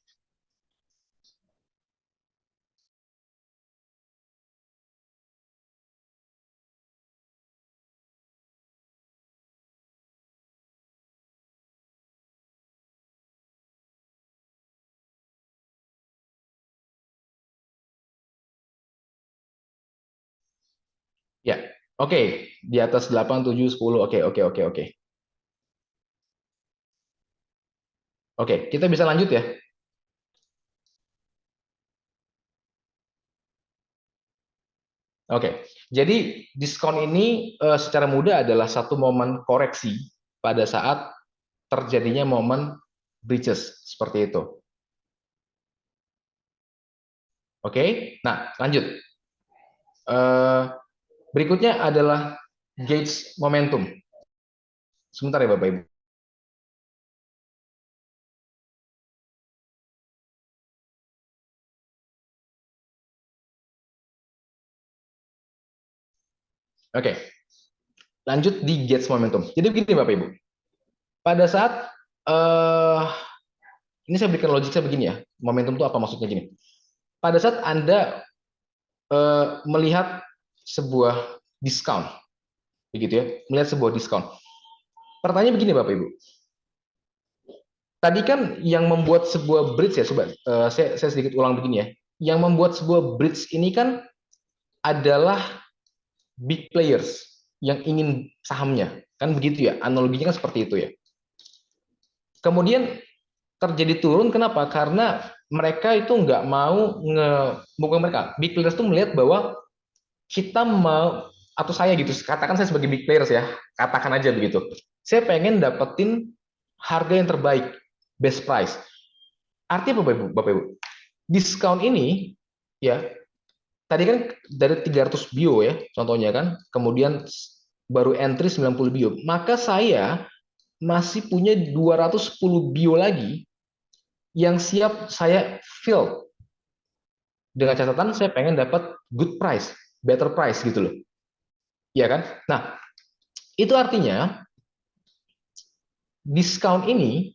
Ya. Oke, di atas 8, 7, 10. Oke, oke, oke, oke. Oke, kita bisa lanjut ya. Oke, jadi diskon ini secara mudah adalah satu momen koreksi pada saat terjadinya momen breaches seperti itu. Oke, nah lanjut. Berikutnya adalah gauge momentum. Sebentar ya Bapak Ibu. Oke, lanjut di gauge momentum. Jadi begini Bapak Ibu. Pada saat ini saya berikan logik saya begini ya. Momentum itu apa maksudnya gini? Pada saat Anda melihat sebuah diskon, begitu ya, melihat sebuah diskon. Pertanyaan begini Bapak Ibu. Tadi kan yang membuat sebuah bridge ya, coba saya sedikit ulang begini ya. Yang membuat sebuah bridge ini kan adalah big players yang ingin sahamnya, kan begitu ya? Analoginya kan seperti itu ya. Kemudian terjadi turun, kenapa? Karena mereka itu nggak mau bukan mereka, big players itu melihat bahwa kita mau, atau saya gitu, katakan saya sebagai big players ya, katakan aja begitu. Saya pengen dapetin harga yang terbaik, best price. Artinya Bapak Ibu, diskon ini ya, tadi kan dari 300 bio ya, contohnya kan, kemudian baru entry 90 bio, maka saya masih punya 210 bio lagi yang siap saya fill. Dengan catatan saya pengen dapat good price, better price gitu loh. Iya kan? Nah, itu artinya diskon ini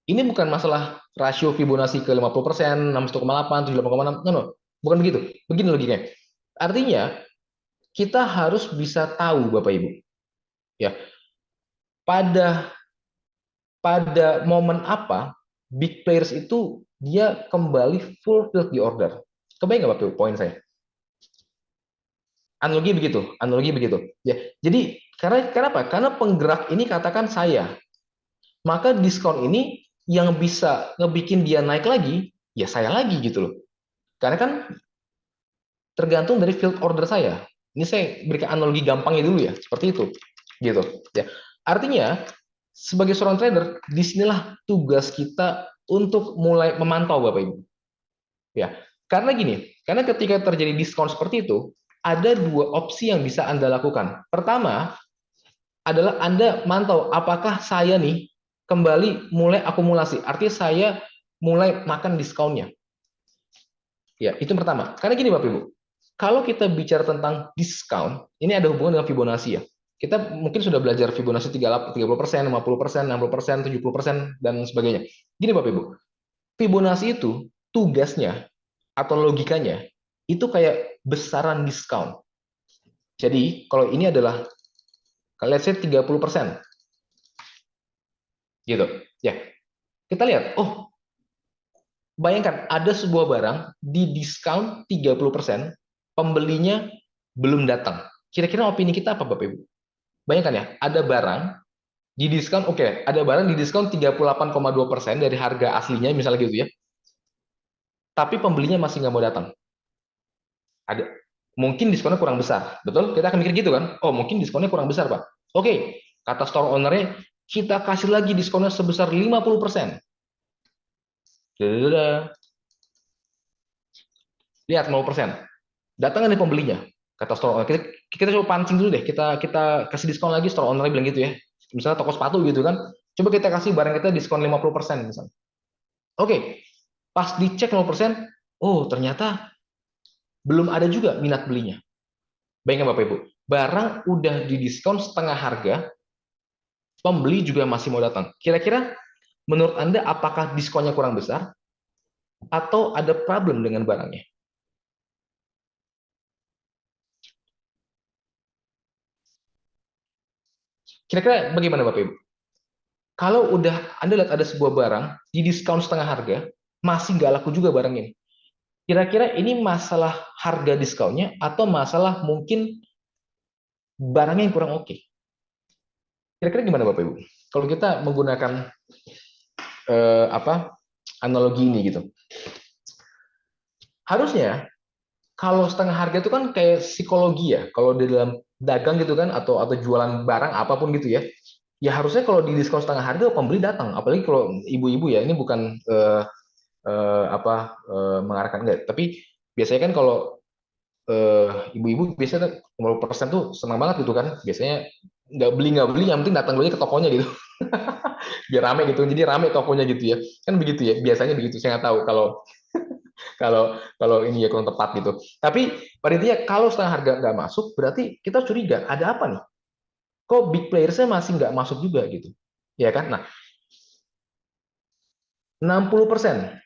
bukan masalah rasio Fibonacci ke 50%, 61,8, 78,6, no, no, bukan begitu. Begini logikanya. Artinya kita harus bisa tahu Bapak Ibu, ya, pada momen apa big players itu dia kembali fulfill di order. Kebayang nggak Bapak Ibu poin saya? Analogi begitu. Ya, jadi karena kenapa? Karena penggerak ini katakan saya, maka diskon ini yang bisa ngebikin dia naik lagi, ya saya lagi gitu loh. Karena kan tergantung dari field order saya. Ini saya berikan analogi gampangnya dulu ya, seperti itu. Gitu. Ya. Artinya sebagai seorang trader, disinilah tugas kita untuk mulai memantau Bapak Ibu. Ya. Karena gini, karena ketika terjadi diskon seperti itu, ada dua opsi yang bisa Anda lakukan. Pertama adalah Anda mantau apakah saya nih kembali mulai akumulasi. Artinya saya mulai makan diskonnya. Ya, itu yang pertama. Karena gini Bapak Ibu, kalau kita bicara tentang diskon, ini ada hubungan dengan Fibonacci ya. Kita mungkin sudah belajar Fibonacci 30%, 50%, 60%, 70%, dan sebagainya. Gini Bapak Ibu, Fibonacci itu tugasnya atau logikanya itu kayak besaran diskon. Jadi, kalau ini adalah, let's say 30%. gitu. Ya, kita lihat, oh, bayangkan ada sebuah barang di diskon 30%, pembelinya belum datang. Kira-kira opini kita apa, Bapak Ibu? Bayangkan ya, ada barang di diskon, oke, ada barang di diskon 38,2% dari harga aslinya, misalnya gitu ya, tapi pembelinya masih nggak mau datang. Ada, mungkin diskonnya kurang besar, betul? Kita akan mikir gitu kan? Oh, mungkin diskonnya kurang besar, Pak. Oke, kata store owner-nya, kita kasih lagi diskonnya sebesar 50%. Lihat 0%. Datang nih pembelinya, kata store owner. Kita coba pancing dulu deh, kita kasih diskon lagi, store owner bilang gitu ya. Misalnya toko sepatu gitu kan, coba kita kasih barang kita diskon 50% misalnya. Oke, pas dicek 0%, oh ternyata belum ada juga minat belinya. Bayangkan Bapak Ibu, barang udah didiskon setengah harga, pembeli juga masih mau datang. Kira-kira menurut Anda apakah diskonnya kurang besar atau ada problem dengan barangnya? Kira-kira bagaimana Bapak Ibu? Kalau udah Anda lihat ada sebuah barang di diskon setengah harga, masih nggak laku juga barang ini. Kira-kira ini masalah harga diskonnya atau masalah mungkin barangnya yang kurang oke? Kira-kira gimana Bapak Ibu? Kalau kita menggunakan apa analogi ini gitu, harusnya kalau setengah harga itu kan kayak psikologi ya. Kalau di dalam dagang gitu kan atau jualan barang apapun gitu ya. Ya harusnya kalau di diskon setengah harga pembeli datang. Apalagi kalau ibu-ibu ya. Ini bukan mengarahkan enggak. Tapi biasanya kan kalau ibu-ibu biasanya 50% tuh senang banget gitu kan. Biasanya nggak beli yang penting datang dulu ke tokonya gitu. Biar rame gitu. Jadi rame tokonya gitu ya. Kan begitu ya. Biasanya begitu. Saya nggak tahu kalau kalau kalau ini ya kurang tepat gitu. Tapi pada intinya kalau setengah harga nggak masuk, berarti kita curiga ada apa nih? Kok big playersnya masih nggak masuk juga gitu? Ya kan? Nah, 60%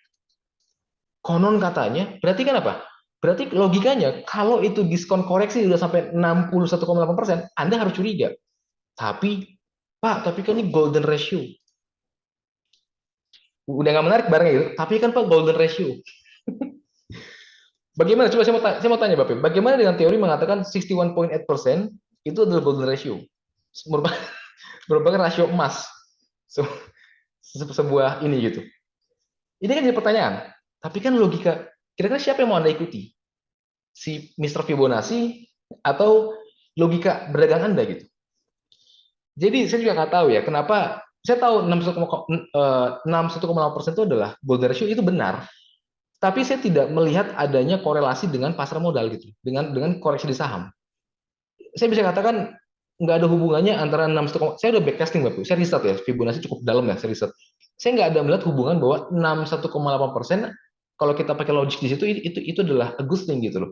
konon katanya, berarti kan apa? Berarti logikanya kalau itu diskon koreksi udah sampai 61,8%, Anda harus curiga. Tapi Pak, tapi kan ini golden ratio. Udah nggak menarik barangnya gitu, tapi kan Pak golden ratio. Bagaimana? Coba saya mau tanya Bapak, bagaimana dengan teori mengatakan 61,8% itu adalah golden ratio? Merupakan, merupakan rasio emas. Sebuah ini gitu. Ini kan jadi pertanyaan. Tapi kan logika, kira-kira siapa yang mau Anda ikuti? Si Mr. Fibonacci atau logika berdagang Anda gitu? Jadi saya juga nggak tahu ya, kenapa saya tahu 61,8% itu adalah golden ratio itu benar, tapi saya tidak melihat adanya korelasi dengan pasar modal gitu, dengan koreksi di saham. Saya bisa katakan nggak ada hubungannya antara 61, saya udah backtesting Bapak, saya riset ya, Fibonacci cukup dalam ya, saya riset. Saya nggak ada melihat hubungan bahwa 61,8% kalau kita pakai logik di situ itu adalah a good thing gitu loh.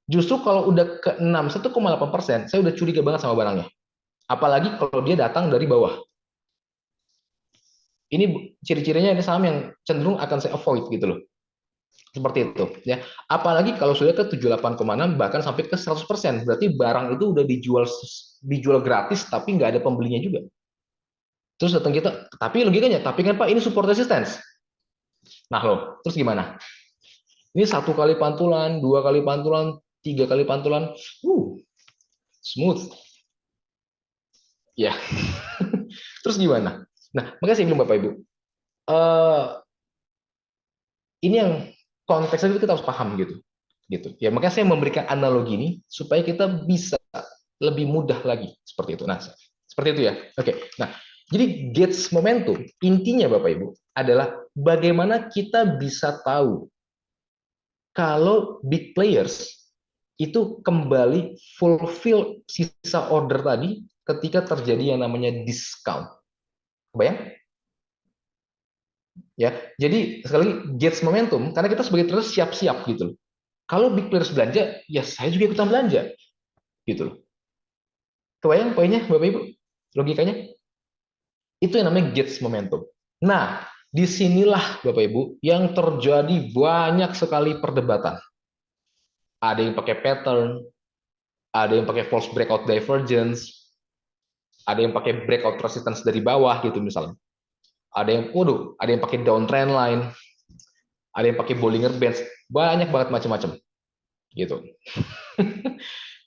Justru kalau udah ke 61,8%, saya udah curiga banget sama barangnya. Apalagi kalau dia datang dari bawah. Ini ciri-cirinya ini saham yang cenderung akan saya avoid gitu loh. Seperti itu ya. Apalagi kalau sudah ke 78,6 bahkan sampai ke 100%, berarti barang itu udah dijual gratis tapi nggak ada pembelinya juga. Terus datang kita, tapi logikanya, tapi kan Pak ini support resistance. Nah loh, terus gimana? Ini satu kali pantulan, dua kali pantulan, tiga kali pantulan, smooth. Ya, terus gimana? Nah, makanya saya bilang Bapak Ibu, uh, ini yang konteksnya itu kita harus paham gitu. Ya, makanya saya memberikan analogi ini supaya kita bisa lebih mudah lagi seperti itu. Nah, seperti itu ya. Oke. Nah, jadi Gates momentum intinya Bapak Ibu adalah bagaimana kita bisa tahu kalau big players itu kembali fulfill sisa order tadi ketika terjadi yang namanya discount. Bayang? Ya, jadi sekali lagi Gates momentum karena kita sebagai trader siap-siap gitu loh. Kalau big players belanja, ya saya juga ikutan belanja gitu loh. Kebayang poinnya Bapak Ibu? Logikanya? Itu yang namanya Gates momentum. Nah, disinilah Bapak Ibu yang terjadi banyak sekali perdebatan. Ada yang pakai pattern, ada yang pakai false breakout divergence, ada yang pakai breakout resistance dari bawah gitu misalnya. Ada yang pakai downtrend line, ada yang pakai Bollinger Bands, banyak banget macam-macam gitu.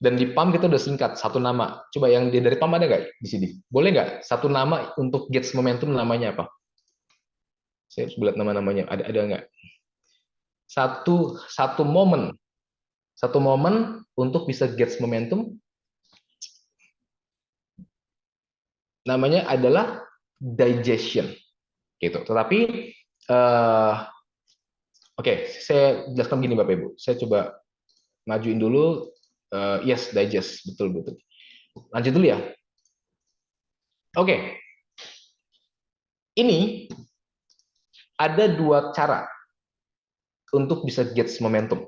Dan di PAM kita udah singkat satu nama. Coba yang dari PAM ada nggak di sini? Boleh nggak satu nama untuk Gates Momentum namanya apa? Saya harus lihat nama-namanya. Ada nggak? Satu momen, satu momen untuk bisa Gates Momentum namanya adalah digestion gitu. Tetapi oke, saya jelaskan gini Bapak Ibu. Saya coba majuin dulu. Yes, digest, betul betul. Lanjut dulu ya. Oke, ini ada dua cara untuk bisa get momentum.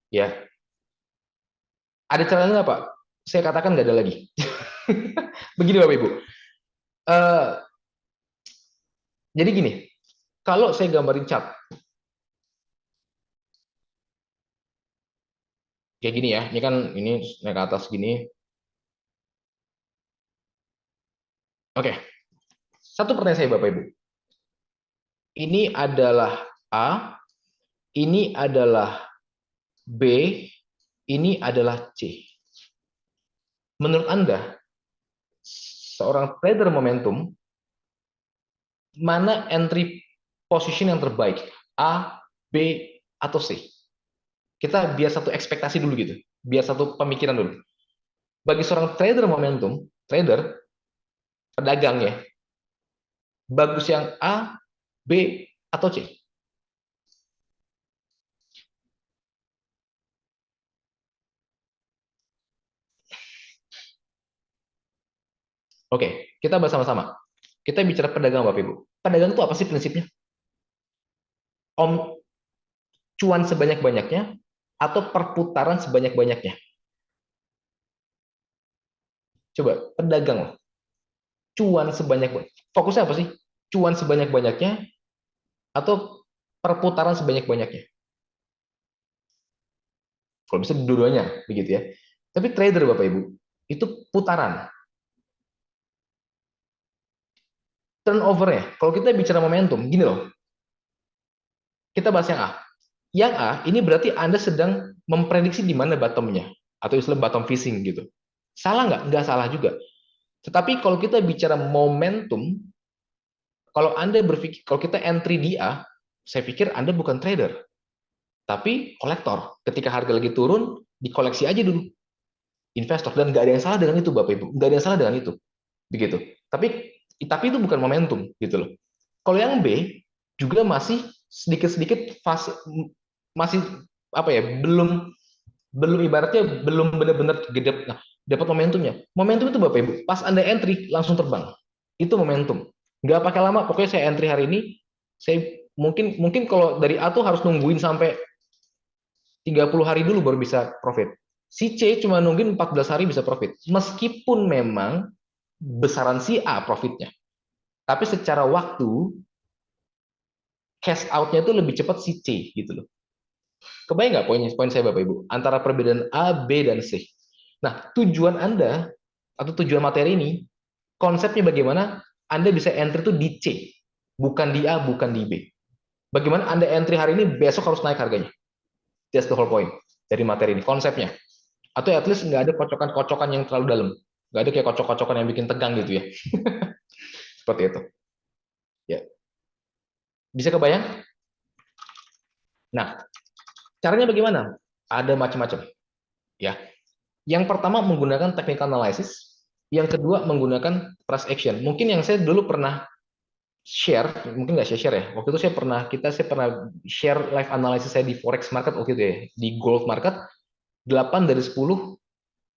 Ya, ada caranya nggak Pak? Saya katakan nggak ada lagi. Begini Bapak Ibu. Eh, jadi gini, kalau saya gambarin chart kayak gini ya, ini kan ini naik ke atas gini. Oke, satu pertanyaan saya Bapak Ibu. Ini adalah A, ini adalah B, ini adalah C. Menurut Anda, seorang trader momentum, mana entry position yang terbaik? A, B, atau C? Kita biar satu ekspektasi dulu gitu. Biar satu pemikiran dulu. Bagi seorang trader momentum, trader, pedagang ya, bagus yang A, B, atau C? Oke, kita bahas sama-sama. Kita bicara pedagang Bapak Ibu. Pedagang itu apa sih prinsipnya? Om cuan sebanyak-banyaknya atau perputaran sebanyak-banyaknya? Coba pedagang lah. Cuan sebanyak-banyaknya. Fokusnya apa sih? Cuan sebanyak-banyaknya atau perputaran sebanyak-banyaknya? Kalau bisa dua-duanya, begitu ya. Tapi trader Bapak Ibu, itu putaran. Turnover-nya, kalau kita bicara momentum, gini loh. Kita bahas yang A. Yang A, ini berarti Anda sedang memprediksi di mana bottom-nya. Atau istilah bottom fishing gitu. Salah nggak? Nggak salah juga. Tetapi kalau kita bicara momentum, kalau Anda berpikir, kalau kita entry di A, saya pikir Anda bukan trader, tapi kolektor. Ketika harga lagi turun, dikoleksi aja dulu. Investor. Dan nggak ada yang salah dengan itu, Bapak Ibu. Nggak ada yang salah dengan itu. Begitu. Tapi itu bukan momentum, gitu loh. Kalau yang B, juga masih sedikit-sedikit fase, masih apa ya, belum belum ibaratnya belum benar-benar gede, nah, dapat momentumnya. Momentum itu Bapak Ibu, pas Anda entry langsung terbang. Itu momentum. Nggak pakai lama, pokoknya saya entry hari ini, saya mungkin mungkin kalau dari A tuh harus nungguin sampai 30 hari dulu baru bisa profit. Si C cuma nungguin 14 hari bisa profit. Meskipun memang besaran si A profitnya. Tapi secara waktu, cash out-nya itu lebih cepat si C gitu loh. Kebayang nggak poin saya Bapak Ibu? Antara perbedaan A, B, dan C. Nah, tujuan Anda atau tujuan materi ini, konsepnya bagaimana Anda bisa entry itu di C, bukan di A, bukan di B. Bagaimana Anda entry hari ini, besok harus naik harganya. That's the whole point dari materi ini, konsepnya. Atau at least nggak ada kocokan-kocokan yang terlalu dalam. Nggak ada kayak kocok-kocokan yang bikin tegang gitu ya. Seperti itu. Ya, bisa kebayang? Nah, caranya bagaimana? Ada macam-macam. Ya, yang pertama menggunakan technical analysis, yang kedua menggunakan price action. Mungkin yang saya dulu pernah share, mungkin nggak share ya. Waktu itu saya pernah share live analysis saya di forex market waktu itu ya, di gold market. 8 dari 10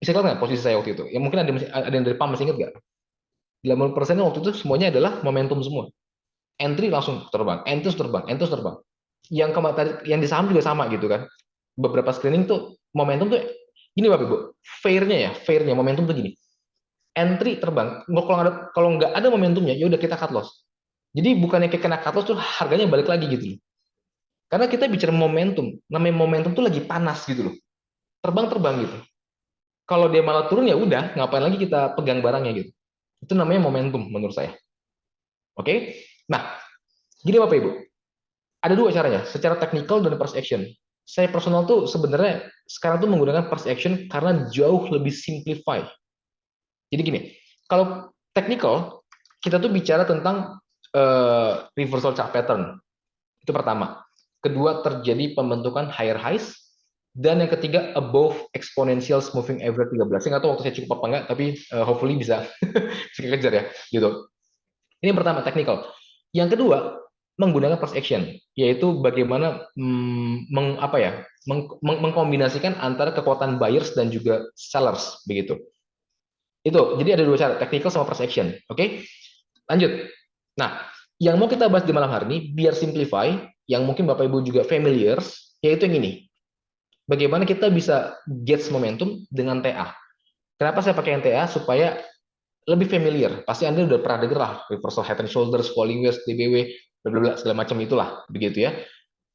bisa kelihatan nggak posisi saya waktu itu? Ya mungkin ada yang dari PAM masih ingat nggak? 80% waktu itu semuanya adalah momentum semua. Entry langsung terbang, entry terbang, entry terbang. Yang kemarin yang di saham juga sama gitu kan. Beberapa screening tuh momentum tuh gini Bapak Ibu, fairnya momentum tuh gini. Entry terbang, kalau nggak ada momentumnya, ya udah kita cut loss. Jadi bukannya kayak kena cut loss tuh harganya balik lagi gitu loh. Karena kita bicara momentum, namanya momentum tuh lagi panas gitu loh. Terbang-terbang gitu. Kalau dia malah turun ya udah, ngapain lagi kita pegang barangnya gitu. Itu namanya momentum menurut saya. Oke? Nah, gini Bapak Ibu, ada dua caranya, secara technical dan price action. Saya personal tuh sebenarnya sekarang tuh menggunakan price action karena jauh lebih simplify. Jadi gini, kalau technical, kita tuh bicara tentang reversal chart pattern. Itu pertama. Kedua, terjadi pembentukan higher highs. Dan yang ketiga, above exponential moving average 13. Saya nggak tahu waktu saya cukup apa nggak, tapi hopefully bisa bisa kejar ya. Gitu. Ini yang pertama, technical. Yang kedua, menggunakan price action, yaitu bagaimana mengkombinasikan antara kekuatan buyers dan juga sellers begitu. Itu, jadi ada dua cara, technical sama price action. Oke, lanjut. Nah, yang mau kita bahas di malam hari ini, biar simplify, yang mungkin Bapak Ibu juga familiar, yaitu yang ini. Bagaimana kita bisa gauge momentum dengan TA. Kenapa saya pakai NTA? Supaya lebih familiar. Pasti Anda udah pernah dengar lah, reversal head and shoulders, falling wedge, DBW, segala macam itulah, begitu ya.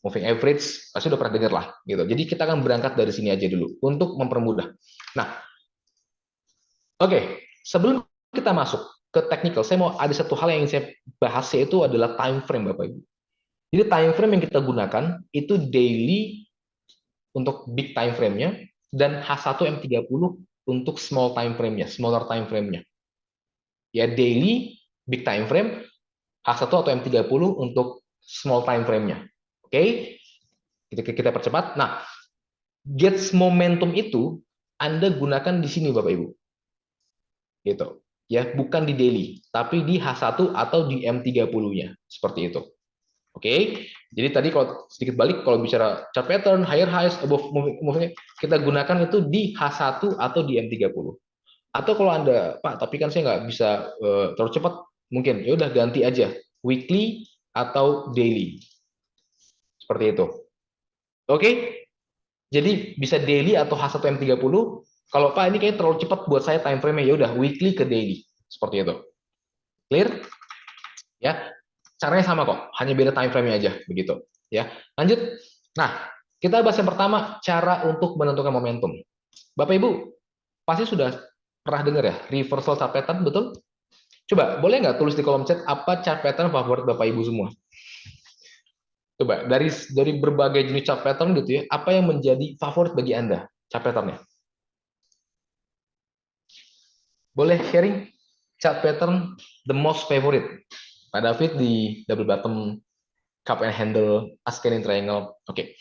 Moving average, pasti udah pernah dengar lah. Gitu. Jadi kita akan berangkat dari sini aja dulu, untuk mempermudah. Nah, oke, sebelum kita masuk ke technical, saya mau ada satu hal yang ingin saya bahas, yaitu adalah time frame, Bapak Ibu. Jadi time frame yang kita gunakan itu daily untuk big time frame-nya dan H1M30 untuk small time frame-nya, smaller time frame-nya. Ya, daily big time frame, H1 atau M30 untuk small time frame-nya. Oke? Kita percepat. Nah, gauge momentum itu Anda gunakan di sini Bapak Ibu. Gitu. Ya, bukan di daily, tapi di H1 atau di M30-nya. Seperti itu. Oke, jadi tadi kalau sedikit balik, kalau bicara chart pattern, higher highs, above moving, kita gunakan itu di H1 atau di M30. Atau kalau Anda, Pak, tapi kan saya nggak bisa terlalu cepat, mungkin ya udah ganti aja weekly atau daily. Seperti itu. Oke, jadi bisa daily atau H1M30. Kalau Pak ini kayaknya terlalu cepat buat saya time frame-nya, ya udah weekly ke daily. Seperti itu. Clear? Ya, caranya sama kok, hanya beda time frame-nya aja, begitu. Ya, lanjut. Nah, kita bahas yang pertama, cara untuk menentukan momentum. Bapak Ibu, pasti sudah pernah dengar ya, reversal chart pattern, betul? Coba, boleh nggak tulis di kolom chat apa chart pattern favorit Bapak Ibu semua? Coba, dari berbagai jenis chart pattern gitu ya, apa yang menjadi favorit bagi Anda chart pattern-nya? Boleh sharing chart pattern the most favorite? Pak David di double bottom, cup and handle, ascending triangle. Oke.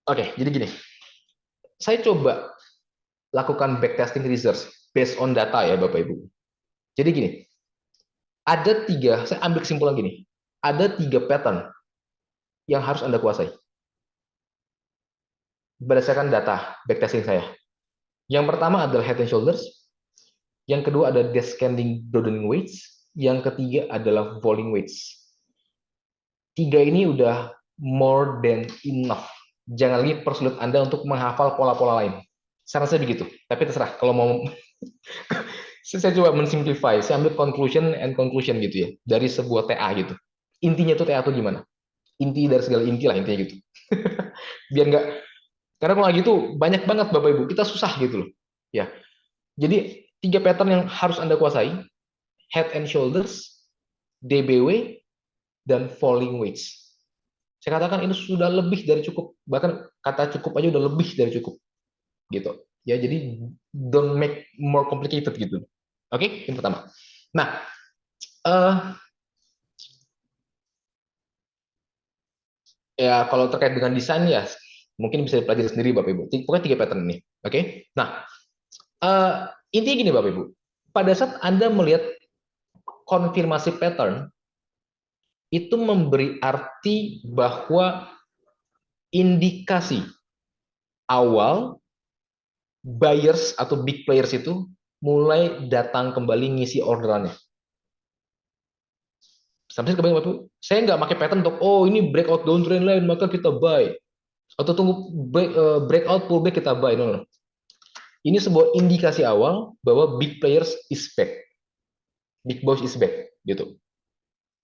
Oke, jadi gini. Saya coba lakukan backtesting research based on data ya Bapak Ibu. Jadi gini, ada tiga, saya ambil kesimpulan gini, ada tiga pattern yang harus Anda kuasai berdasarkan data backtesting saya. Yang pertama adalah head and shoulders, yang kedua ada descending broadening weights, yang ketiga adalah falling weights. Tiga ini udah more than enough. Jangan lagi persulit Anda untuk menghafal pola-pola lain. Saran saya begitu, tapi terserah kalau mau. Saya coba mensimplify, saya ambil conclusion and conclusion gitu ya, dari sebuah TA gitu. Intinya tuh TA tuh gimana? Inti dari segala inti lah intinya gitu. Biar nggak, karena kalau gitu banyak banget Bapak Ibu, kita susah gitu loh. Ya, jadi tiga pattern yang harus Anda kuasai, head and shoulders, DBW, dan falling weights. Saya katakan ini sudah lebih dari cukup, bahkan kata cukup aja udah lebih dari cukup gitu ya. Jadi don't make more complicated gitu. Oke, yang pertama. Nah, ya kalau terkait dengan desain ya mungkin bisa dipelajari sendiri Bapak Ibu. Pokoknya tiga pattern ini. Oke. Nah, intinya gini Bapak Ibu. Pada saat Anda melihat konfirmasi pattern, itu memberi arti bahwa indikasi awal buyers atau big players itu mulai datang kembali ngisi orderannya. Sampai kebayang Bapak, saya nggak pakai pattern untuk, oh ini breakout downtrend lain, maka kita buy. Atau tunggu breakout pullback kita buy. No, no. Ini sebuah indikasi awal bahwa big players is back. Big boys is back. Gitu.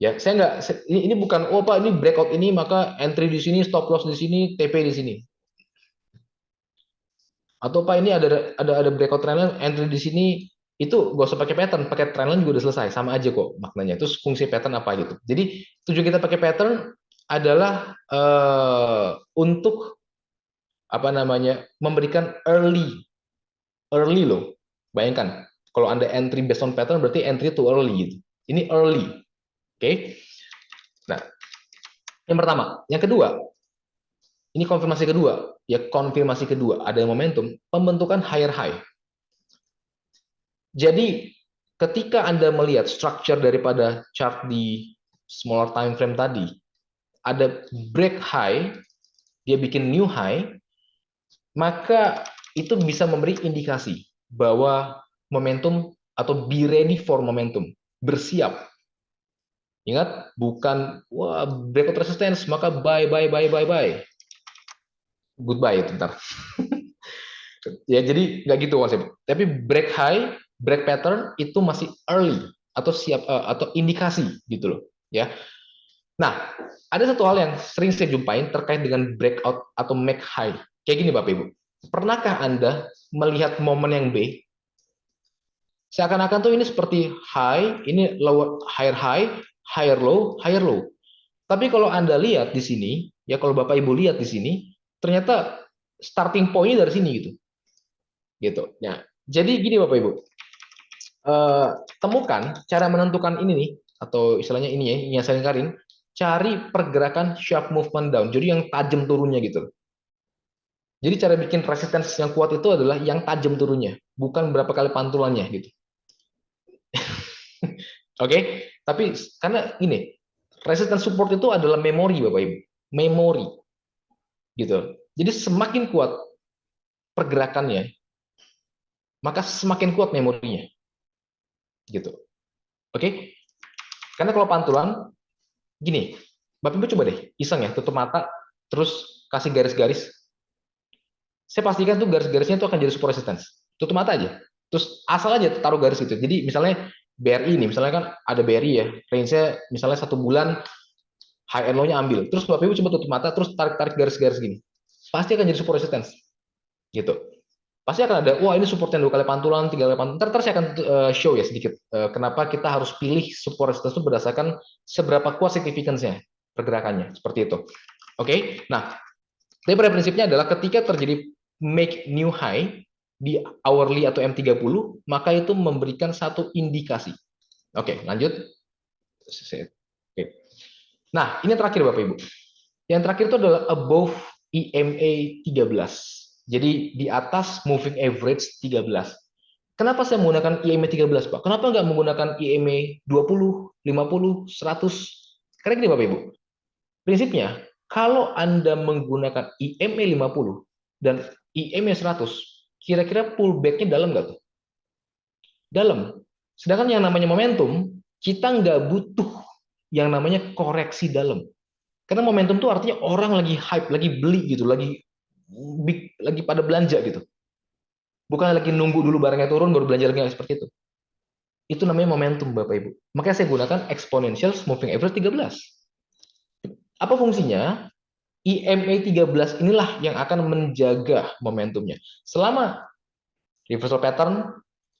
Ya, saya nggak, ini bukan, oh Pak, ini breakout ini, maka entry di sini, stop loss di sini, TP di sini. Atau Pak, ini ada breakout trend line, entry di sini, itu gak usah pakai pattern, pakai trendline juga udah selesai, sama aja kok maknanya. Terus fungsi pattern apa gitu. Jadi tujuan kita pakai pattern adalah untuk apa namanya, memberikan early loh. Bayangkan kalau Anda entry based on pattern berarti entry too early gitu. Ini early. Oke. Nah, yang pertama, yang kedua, ini konfirmasi kedua, ya konfirmasi kedua ada momentum pembentukan higher high. Jadi ketika Anda melihat structure daripada chart di smaller time frame tadi, ada break high, dia bikin new high, maka itu bisa memberi indikasi bahwa momentum atau be ready for momentum, bersiap. Ingat, bukan wah breakout resistance maka buy buy buy buy buy. Goodbye itu ntar. Ya jadi nggak gitu konsep. Tapi break high, break pattern itu masih early atau siap atau indikasi gitu loh, ya. Nah, ada satu hal yang sering saya jumpain terkait dengan breakout atau make high. Kayak gini Bapak Ibu. Pernahkah Anda melihat momen yang B? Seakan-akan tuh ini seperti high, ini lower, higher low, higher low. Tapi kalau Anda lihat di sini, ya kalau Bapak Ibu lihat di sini, ternyata starting point-nya dari sini gitu. Gitu. Nah, jadi gini Bapak Ibu. Temukan cara menentukan ini nih, atau istilahnya ini ya, ini yang saya lingkarin, cari pergerakan sharp movement down, jadi yang tajam turunnya gitu. Jadi cara bikin resistance yang kuat itu adalah yang tajam turunnya, bukan berapa kali pantulannya gitu. Oke, tapi karena ini resistance support itu adalah memori Bapak Ibu, memori gitu. Jadi semakin kuat pergerakannya, maka semakin kuat memorinya gitu. Oke, karena kalau pantulan gini, Bapak Ibu coba deh iseng ya, tutup mata, terus kasih garis-garis. Saya pastikan tuh garis-garisnya itu akan jadi support resistance. Tutup mata aja. Terus asal aja taruh garis gitu. Jadi misalnya BRI ini, misalnya kan ada BRI ya, range-nya misalnya 1 bulan high and low-nya ambil. Terus Bapak Ibu coba tutup mata, terus tarik-tarik garis-garis gini. Pasti akan jadi support resistance. Gitu. Pasti akan ada, wah ini supportnya 2 kali pantulan, 3 kali pantulan. Ntar saya akan show ya sedikit. Kenapa kita harus pilih support resistance itu berdasarkan seberapa kuat significance-nya, pergerakannya. Seperti itu. Oke, nah, tapi pada prinsipnya adalah ketika terjadi make new high di hourly atau M30, maka itu memberikan satu indikasi. Oke, lanjut. Oke. Nah, ini yang terakhir Bapak Ibu. Yang terakhir itu adalah above EMA 13. Jadi di atas moving average 13. Kenapa saya menggunakan EMA 13, Pak? Kenapa nggak menggunakan EMA 20, 50, 100? Karena gini Bapak Ibu. Prinsipnya, kalau Anda menggunakan IMA 50 dan IMA 100, kira-kira pullback-nya dalam nggak tuh? Dalam. Sedangkan yang namanya momentum, kita nggak butuh yang namanya koreksi dalam. Karena momentum itu artinya orang lagi hype, lagi beli gitu, lagi pada belanja gitu. Bukan lagi nunggu dulu barangnya turun baru belanja lagi seperti itu. Itu namanya momentum Bapak Ibu. Makanya saya gunakan exponential moving average 13. Apa fungsinya? IMA 13 inilah yang akan menjaga momentumnya. Selama reversal pattern,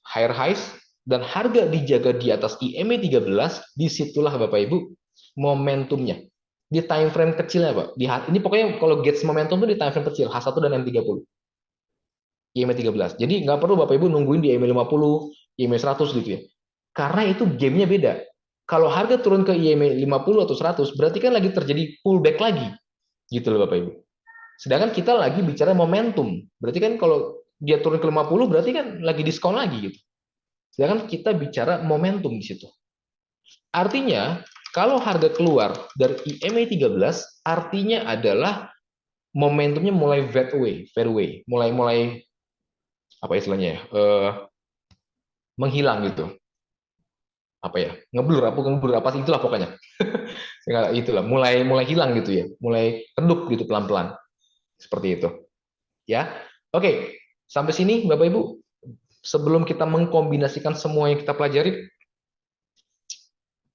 higher highs, dan harga dijaga di atas IMA 13, disitulah Bapak Ibu momentumnya. Di time frame kecilnya Pak. Ini pokoknya kalau gauge momentum itu di time frame kecil, H1 dan M30. IMA 13. Jadi nggak perlu Bapak Ibu nungguin di IMA 50, IMA 100 gitu ya. Karena itu gamenya beda. Kalau harga turun ke IMA 50 atau 100, berarti kan lagi terjadi pullback lagi. Gitu loh Bapak Ibu. Sedangkan kita lagi bicara momentum. Berarti kan kalau dia turun ke 50 berarti kan lagi diskon lagi gitu. Sedangkan kita bicara momentum di situ. Artinya kalau harga keluar dari IMA 13 artinya adalah momentumnya mulai fade away, mulai apa istilahnya ya? Menghilang gitu. Apa ya? Ngeblur apa sih itulah pokoknya. Itulah mulai hilang gitu ya. Mulai redup gitu pelan-pelan. Seperti itu. Ya. Oke, sampai sini Bapak Ibu. Sebelum kita mengkombinasikan semua yang kita pelajari,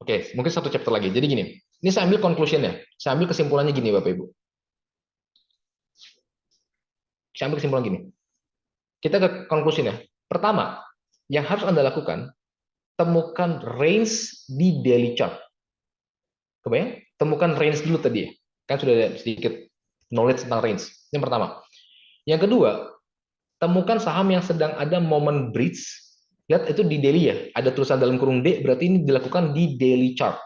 oke, mungkin satu chapter lagi. Jadi gini, ini saya ambil conclusion-nya. Saya ambil kesimpulannya gini Bapak Ibu. Saya ambil kesimpulan gini. Kita ke conclusion-nya. Pertama, yang harus Anda lakukan, temukan range di daily chart. Kebayang? Temukan range dulu tadi ya. Kan sudah ada sedikit knowledge tentang range. Yang pertama. Yang kedua, temukan saham yang sedang ada momen breach. Lihat itu di daily ya. Ada tulisan dalam kurung D, berarti ini dilakukan di daily chart.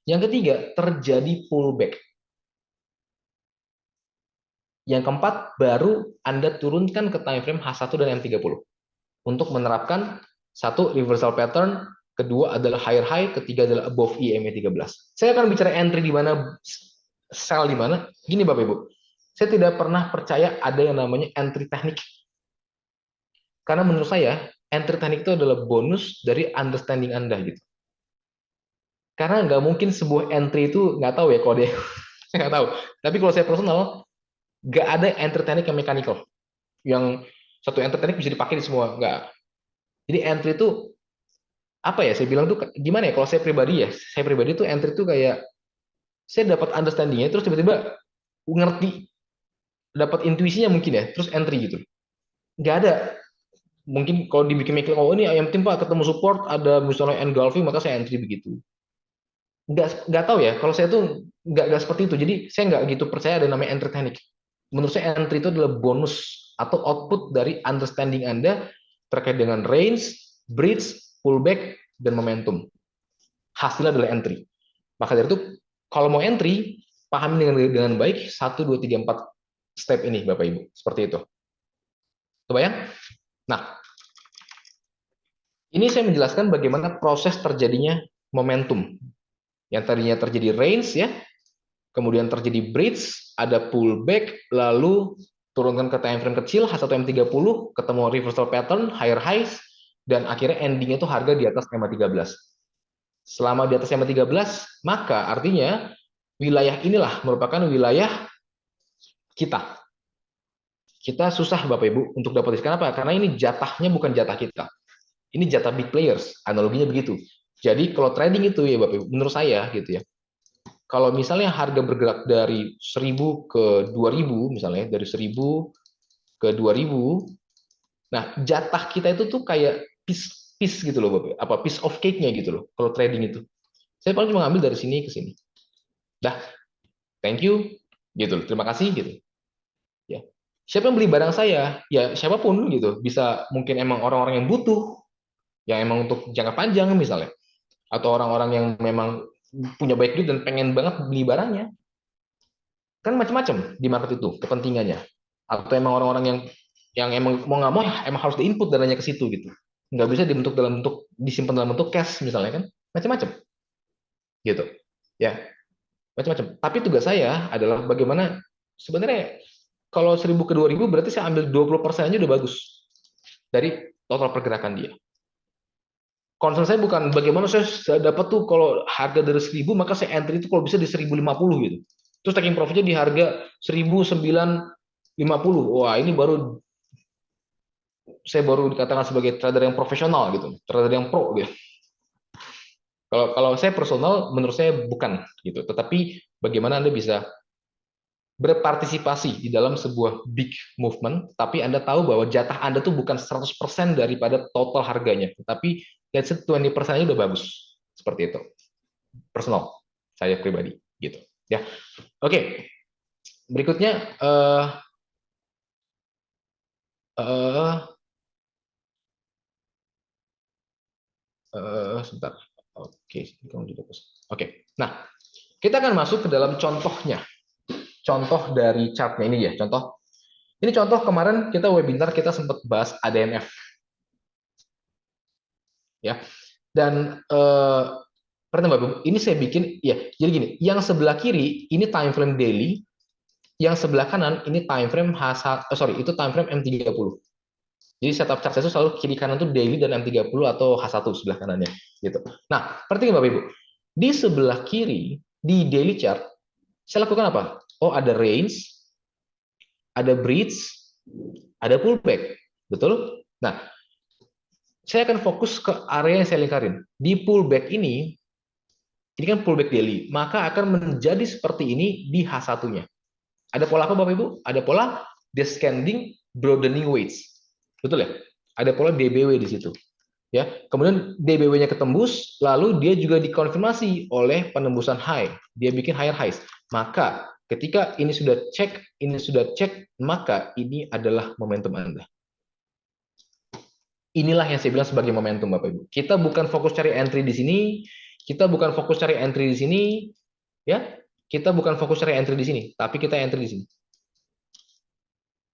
Yang ketiga, terjadi pullback. Yang keempat, baru Anda turunkan ke time frame H1 dan M30 untuk menerapkan satu reversal pattern, kedua adalah higher high, ketiga adalah above EMA 13. Saya akan bicara entry di mana, sell di mana. Gini Bapak Ibu, saya tidak pernah percaya ada yang namanya entry teknik. Karena menurut saya, entry teknik itu adalah bonus dari understanding Anda gitu. Karena nggak mungkin sebuah entry itu, nggak tahu ya kalau dia, saya nggak tahu. Tapi kalau saya personal, nggak ada entry teknik yang mechanical. Yang satu entry teknik bisa dipakai di semua, nggak. Jadi entry itu apa ya? Saya bilang tuh gimana ya? Kalau saya pribadi tuh entry tuh kayak saya dapat understandingnya, terus tiba-tiba ngerti, dapat intuisinya mungkin ya, terus entry gitu. Nggak ada. Mungkin kalau dibikin mikir, oh ini ayam tim Pak ketemu support ada misalnya engulfing maka saya entry begitu. Nggak tahu ya. Kalau saya tuh nggak seperti itu. Jadi saya nggak gitu percaya ada namanya entry teknik. Menurut saya entry itu adalah bonus atau output dari understanding Anda terkait dengan range, bridge, pullback, dan momentum. Hasilnya adalah entry. Maka dari itu, kalau mau entry, pahami dengan baik 1, 2, 3, 4 step ini, Bapak Ibu. Seperti itu. Kebayang? Nah, ini saya menjelaskan bagaimana proses terjadinya momentum. Yang tadinya terjadi range, ya, kemudian terjadi bridge, ada pullback, lalu turunkan ke time frame kecil, H1M30, ketemu reversal pattern, higher highs, dan akhirnya endingnya itu harga di atas EMA 13. Selama di atas EMA 13, maka artinya wilayah inilah merupakan wilayah kita. Kita susah Bapak Ibu untuk dapat diskon. Kenapa? Karena ini jatahnya bukan jatah kita. Ini jatah big players. Analoginya begitu. Jadi kalau trading itu ya Bapak Ibu, menurut saya gitu ya. Kalau misalnya harga bergerak dari 1000 ke 2000 misalnya, dari 1000 ke 2000, nah jatah kita itu tuh kayak piece gitu loh Bapak. Apa piece of cake-nya gitu loh kalau trading itu. Saya paling cuma ngambil dari sini ke sini. Dah, thank you gitu. Terima kasih gitu. Ya. Siapa yang beli barang saya? Ya siapapun gitu. Bisa mungkin emang orang-orang yang butuh, yang emang untuk jangka panjang misalnya, atau orang-orang yang memang punya baik duit dan pengen banget beli barangnya. Kan macam-macam di market itu kepentingannya. Atau emang orang-orang yang emang mau nggak mau emang harus diinput dananya ke situ gitu. Nggak bisa dibentuk dalam bentuk disimpan dalam bentuk cash misalnya kan. Macam-macam gitu. Ya, macam-macam. Tapi tugas saya adalah bagaimana sebenarnya kalau 1000 ke 2000 berarti saya ambil 20% aja udah bagus dari total pergerakan dia. Concern saya bukan bagaimana saya dapat tuh kalau harga dari 1000 maka saya entry itu kalau bisa di 1050 gitu. Terus taking profitnya di harga 1950. Wah, ini saya baru dikatakan sebagai trader yang profesional gitu, trader yang pro gitu. Kalau saya personal menurut saya bukan gitu. Tetapi bagaimana Anda bisa berpartisipasi di dalam sebuah big movement, tapi Anda tahu bahwa jatah Anda tuh bukan 100% daripada total harganya, tapi let's say 20% aja udah bagus. Seperti itu. Personal, saya pribadi. Gitu. Ya, oke. Berikutnya, sebentar. Oke, oke. Nah, kita akan masuk ke dalam contohnya. Contoh dari chartnya ini ya. Ini contoh kemarin kita webinar kita sempat bahas ADMF. Ya. Dan pertama ini saya bikin ya. Jadi gini, yang sebelah kiri ini time frame daily, yang sebelah kanan ini time frame itu time frame M30. Jadi setup chart saya itu selalu kiri kanan tuh daily dan M30 atau H1 sebelah kanannya gitu. Nah, perhatikan Bapak Ibu. Di sebelah kiri di daily chart saya lakukan apa? Oh, ada range, ada bridge, ada pullback. Betul? Nah, saya akan fokus ke area yang saya lingkarin. Di pullback ini kan pullback daily, maka akan menjadi seperti ini di H1-nya. Ada pola apa Bapak Ibu? Ada pola descending broadening weights. Betul ya? Ada pola DBW di situ. ya. Kemudian DBW-nya ketembus, lalu dia juga dikonfirmasi oleh penembusan high. Dia bikin higher highs. Maka ketika ini sudah cek, maka ini adalah momentum Anda. Inilah yang saya bilang sebagai momentum, Bapak Ibu. Kita bukan fokus cari entry di sini, kita bukan fokus cari entry di sini, ya. Kita bukan fokus cari entry di sini, tapi kita entry di sini.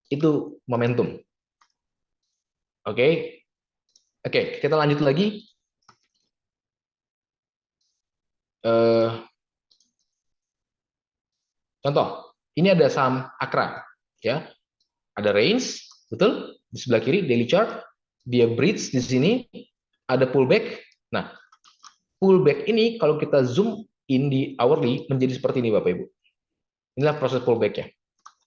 Itu momentum. Oke. Oke, kita lanjut lagi. Contoh, ini ada saham Akra, ya. Ada range, betul? Di sebelah kiri daily chart, dia bridge di sini, ada pullback. Nah, pullback ini kalau kita zoom in di hourly menjadi seperti ini, Bapak Ibu. Inilah proses pullback-nya.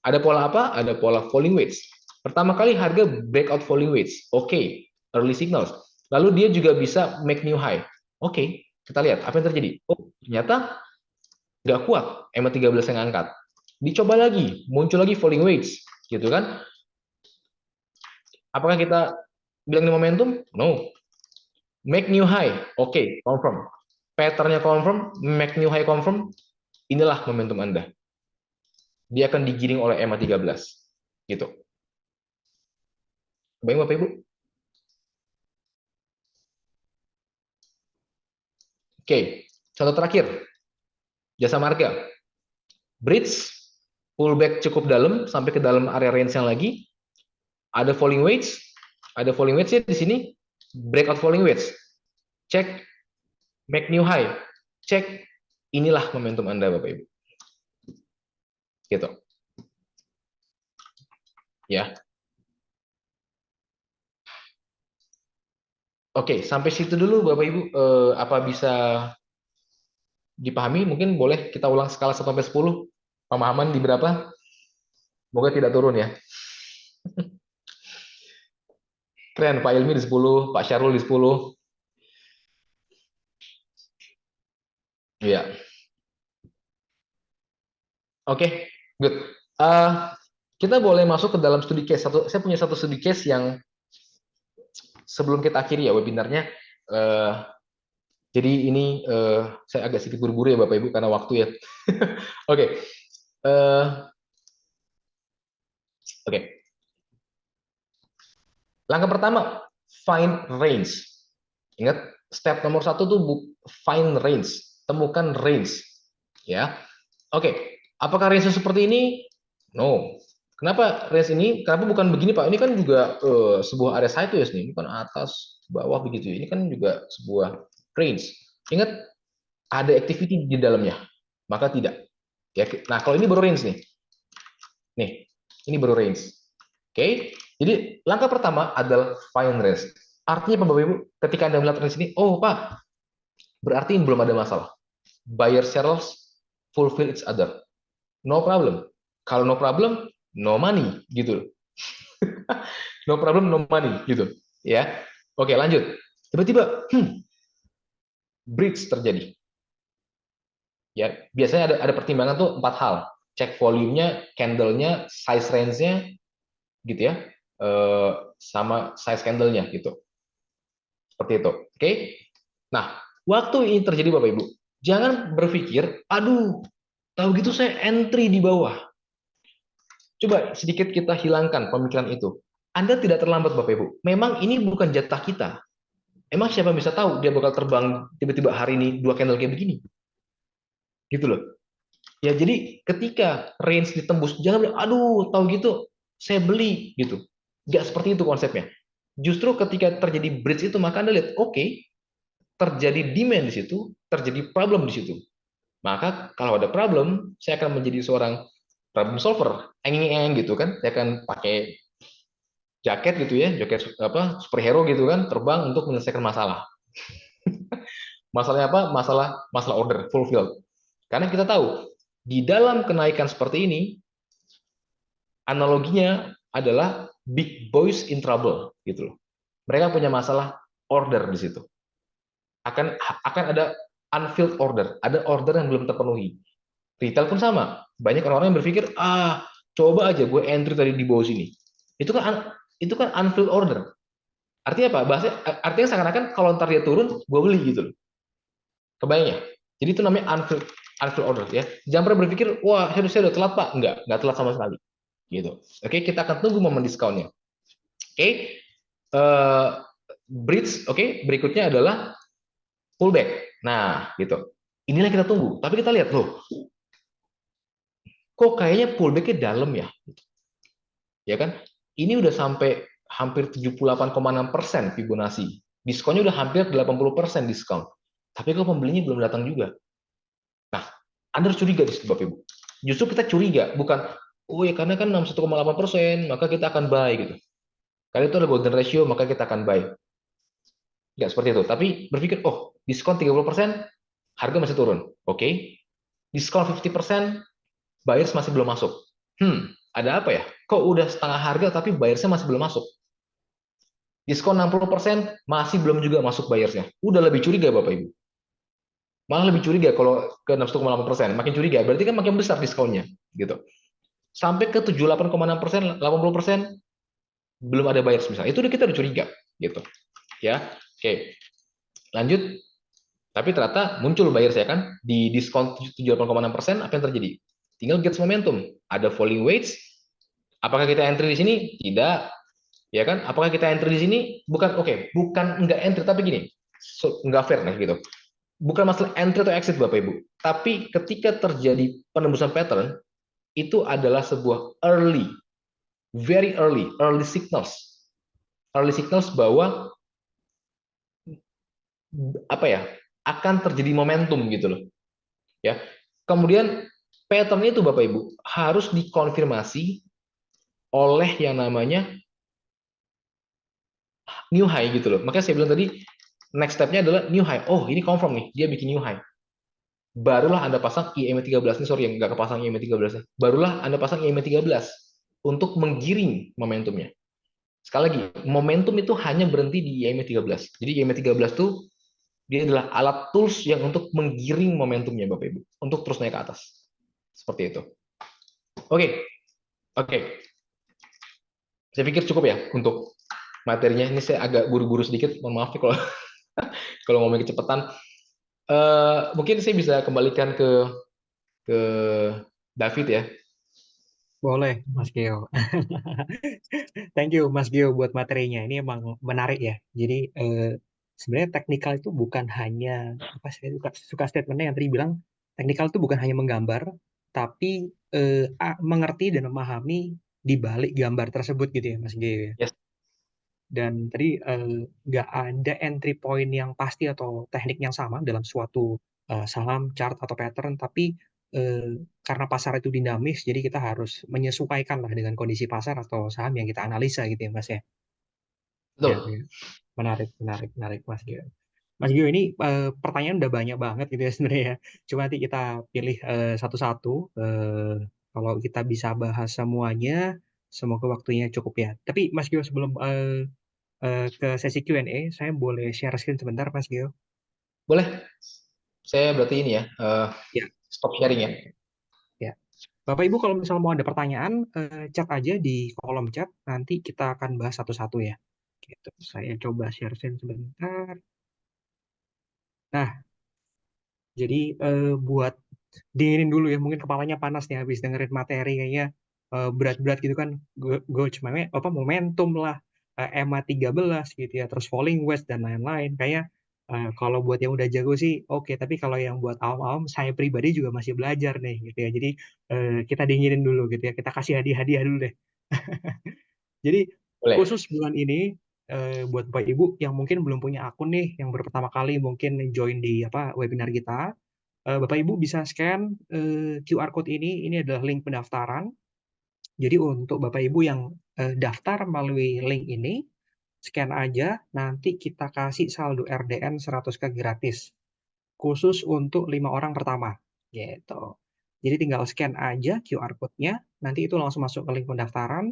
Ada pola apa? Ada pola falling wedge. Pertama kali harga breakout falling wedge. Oke, early signals. Lalu dia juga bisa make new high. Oke, kita lihat apa yang terjadi. Oh, ternyata nggak kuat MA13 yang angkat. Dicoba lagi, muncul lagi falling wedge, gitu kan? Apakah kita bilang ini momentum? No. Make new high. Oke, confirm. Patternnya confirm, make new high confirm. Inilah momentum Anda. Dia akan digiring oleh MA13. Gitu. Baik, Bapak Ibu. Oke, contoh terakhir. Jasa marga. Bridge, pullback cukup dalam, sampai ke dalam area range yang lagi. Ada falling wedge. Ada falling wedge di sini. Breakout falling wedge. Cek, make new high. Cek, inilah momentum Anda, Bapak Ibu. Gitu. Ya. Oke, sampai situ dulu Bapak Ibu. Apa bisa dipahami? Mungkin boleh kita ulang skala 1 sampai 10. Pemahaman di berapa? Semoga tidak turun ya. Keren, Pak Ilmi di 10, Pak Syarul di 10. Iya. Oke, good. Kita boleh masuk ke dalam studi case. Saya punya satu studi case yang sebelum kita akhiri ya webinarnya. Jadi ini saya agak sedikit buru-buru ya Bapak Ibu karena waktu ya. Oke. Oke. Langkah pertama, find range. Ingat, step nomor 1 tuh find range, temukan range. Ya, oke. Apakah range seperti ini? No. Kenapa range ini? Kenapa bukan begini Pak? Ini kan juga sebuah area sideways nih, bukan atas bawah begitu. Ini kan juga sebuah range. Ingat, ada activity di dalamnya, maka tidak. Ya, nah kalau ini baru range nih. Nih, ini baru range. Oke, jadi langkah pertama adalah find range. Artinya Bapak Ibu, ketika Anda melihat range ini, oh Pak, berarti belum ada masalah. Buyer sellers fulfill each other. No problem. Kalau no problem, no money, gitu. No problem, no money, gitu. Ya, oke lanjut. Tiba-tiba, bridge terjadi. Ya, biasanya ada pertimbangan tuh 4 hal. Cek volumenya, candle-nya, size range-nya, gitu ya, sama size candle-nya, gitu. Seperti itu. Oke. Nah, waktu ini terjadi Bapak Ibu, jangan berpikir, aduh, tahu gitu saya entry di bawah. Coba sedikit kita hilangkan pemikiran itu. Anda tidak terlambat Bapak Ibu. Memang ini bukan jatah kita. Emang siapa bisa tahu dia bakal terbang tiba-tiba hari ini 2 candle kayak begini? Gitu loh. Ya jadi ketika range ditembus, jangan bilang, aduh, tahu gitu saya beli gitu. Nggak seperti itu konsepnya. Justru ketika terjadi bridge itu, maka Anda lihat, oke, terjadi demand di situ, terjadi problem di situ. Maka kalau ada problem, saya akan menjadi seorang problem solver, engeng gitu kan. Saya akan pakai jaket gitu ya, jaket apa superhero gitu kan, terbang untuk menyelesaikan masalah. Masalahnya apa? Masalah order fulfilled. Karena kita tahu di dalam kenaikan seperti ini, analoginya adalah big boys in trouble gitu loh. Mereka punya masalah order di situ. Akan ada unfilled order, ada order yang belum terpenuhi. Retail pun sama. Banyak orang-orang yang berpikir, coba aja gue entry tadi di bawah sini. Itu kan unfilled order. Artinya apa? Artinya seakan-akan kalau ntar dia turun, gue beli gitu loh. Kebayang ya? Jadi itu namanya unfilled order ya. Jangan pernah berpikir, wah saya udah telat pak. Nggak telat sama sekali. Gitu. Oke, kita akan tunggu momen diskonnya. Oke, bridge. Oke, berikutnya adalah pullback. Nah, gitu. Inilah yang kita tunggu. Tapi kita lihat loh, kok kayaknya pullbacknya dalam ya? Ya kan? Ini udah sampai hampir 78,6% Fibonacci. Diskonnya udah hampir 80% diskon. Tapi kalau pembelinya belum datang juga. Nah, Anda harus curiga di situ, Bapak Ibu. Justru kita curiga, bukan, oh ya karena kan 61,8%, maka kita akan buy gitu. Karena itu ada golden ratio, maka kita akan buy. Nggak seperti itu. Tapi berpikir, oh, diskon 30%, harga masih turun. Oke. Diskon 50%, buyers masih belum masuk. Ada apa ya? Kok udah setengah harga tapi buyersnya masih belum masuk? Diskon 60%, masih belum juga masuk buyersnya. Udah lebih curiga, Bapak Ibu. Malah lebih curiga kalau ke 61,8%. Makin curiga, berarti kan makin besar diskonnya. Gitu. Sampai ke 78,6%, 80% belum ada buyers misalnya. Itu kita udah curiga. Gitu. Ya, oke. Lanjut. Tapi ternyata muncul buyers ya kan. Di diskon 78,6%, apa yang terjadi? Tinggal get momentum. Ada falling wedge. Apakah kita entry di sini? Tidak. Ya kan? Apakah kita entry di sini? Bukan, oke, bukan enggak entry tapi gini. Enggak fair nih gitu. Bukan masalah entry atau exit Bapak Ibu, tapi ketika terjadi penembusan pattern itu adalah sebuah very early signals bahwa apa ya, akan terjadi momentum gitu loh. Ya. Kemudian pattern itu Bapak Ibu harus dikonfirmasi oleh yang namanya new high gitu loh. Makanya saya bilang tadi next step-nya adalah new high. Oh, ini confirm nih, dia bikin new high. Barulah Anda pasang IMA 13 ini, sorry yang nggak kepasang IMA 13 nya. Barulah Anda pasang IMA 13 untuk menggiring momentumnya. Sekali lagi, momentum itu hanya berhenti di IMA 13. Jadi IMA 13 itu dia adalah alat tools yang untuk menggiring momentumnya Bapak Ibu, untuk terus naik ke atas. Seperti itu. Oke, oke. Saya pikir cukup ya untuk materinya. Ini saya agak buru-buru sedikit, mohon maaf ya kalau kalau ngomong kecepatan. Mungkin saya bisa kembalikan ke David ya. Boleh, Mas Gio. Thank you, Mas Gio, buat materinya. Ini emang menarik ya. Jadi sebenarnya teknikal itu bukan hanya apa saya suka statementnya yang tadi bilang teknikal itu bukan hanya menggambar, tapi mengerti dan memahami di balik gambar tersebut gitu ya, Mas Gio, ya. Yes, Dan tadi nggak ada entry point yang pasti atau teknik yang sama dalam suatu saham, chart atau pattern, tapi eh, karena pasar itu dinamis, jadi kita harus menyesuaikan lah dengan kondisi pasar atau saham yang kita analisa gitu ya, Mas ya. Ya, betul. ya. Menarik, menarik, menarik, Mas Gio. Mas Gio ini pertanyaan udah banyak banget gitu ya sebenarnya ya. Cuma nanti kita pilih satu-satu. Kalau kita bisa bahas semuanya, semoga waktunya cukup ya. Tapi Mas Gio sebelum ke sesi Q&A, saya boleh share screen sebentar, Mas Gio? Boleh. Saya berarti ini ya, Ya, stop sharing ya. boleh. Ya. Bapak Ibu kalau misalnya mau ada pertanyaan, chat aja di kolom chat. Nanti kita akan bahas satu-satu ya. Gitu. Saya coba share screen sebentar. Nah, jadi buat dinginin dulu ya, mungkin kepalanya panas nih habis dengerin materi kayaknya berat-berat gitu kan. Gue cuma apa momentum lah, EMA 13 gitu ya, terus falling wedge dan lain-lain. Kayak kalau buat yang udah jago sih oke, tapi kalau yang buat awam-awam, saya pribadi juga masih belajar nih gitu ya. Jadi kita dinginin dulu gitu ya, kita kasih hadiah-hadiah dulu deh. Jadi Boleh. khusus bulan ini buat Bapak Ibu yang mungkin belum punya akun nih, yang baru pertama kali mungkin join di apa webinar kita, Bapak Ibu bisa scan QR code ini. Ini adalah link pendaftaran. Jadi untuk Bapak Ibu yang daftar melalui link ini, scan aja, nanti kita kasih saldo RDN 100K gratis, khusus untuk 5 orang pertama. Gitu. Jadi tinggal scan aja QR code-nya, nanti itu langsung masuk ke link pendaftaran.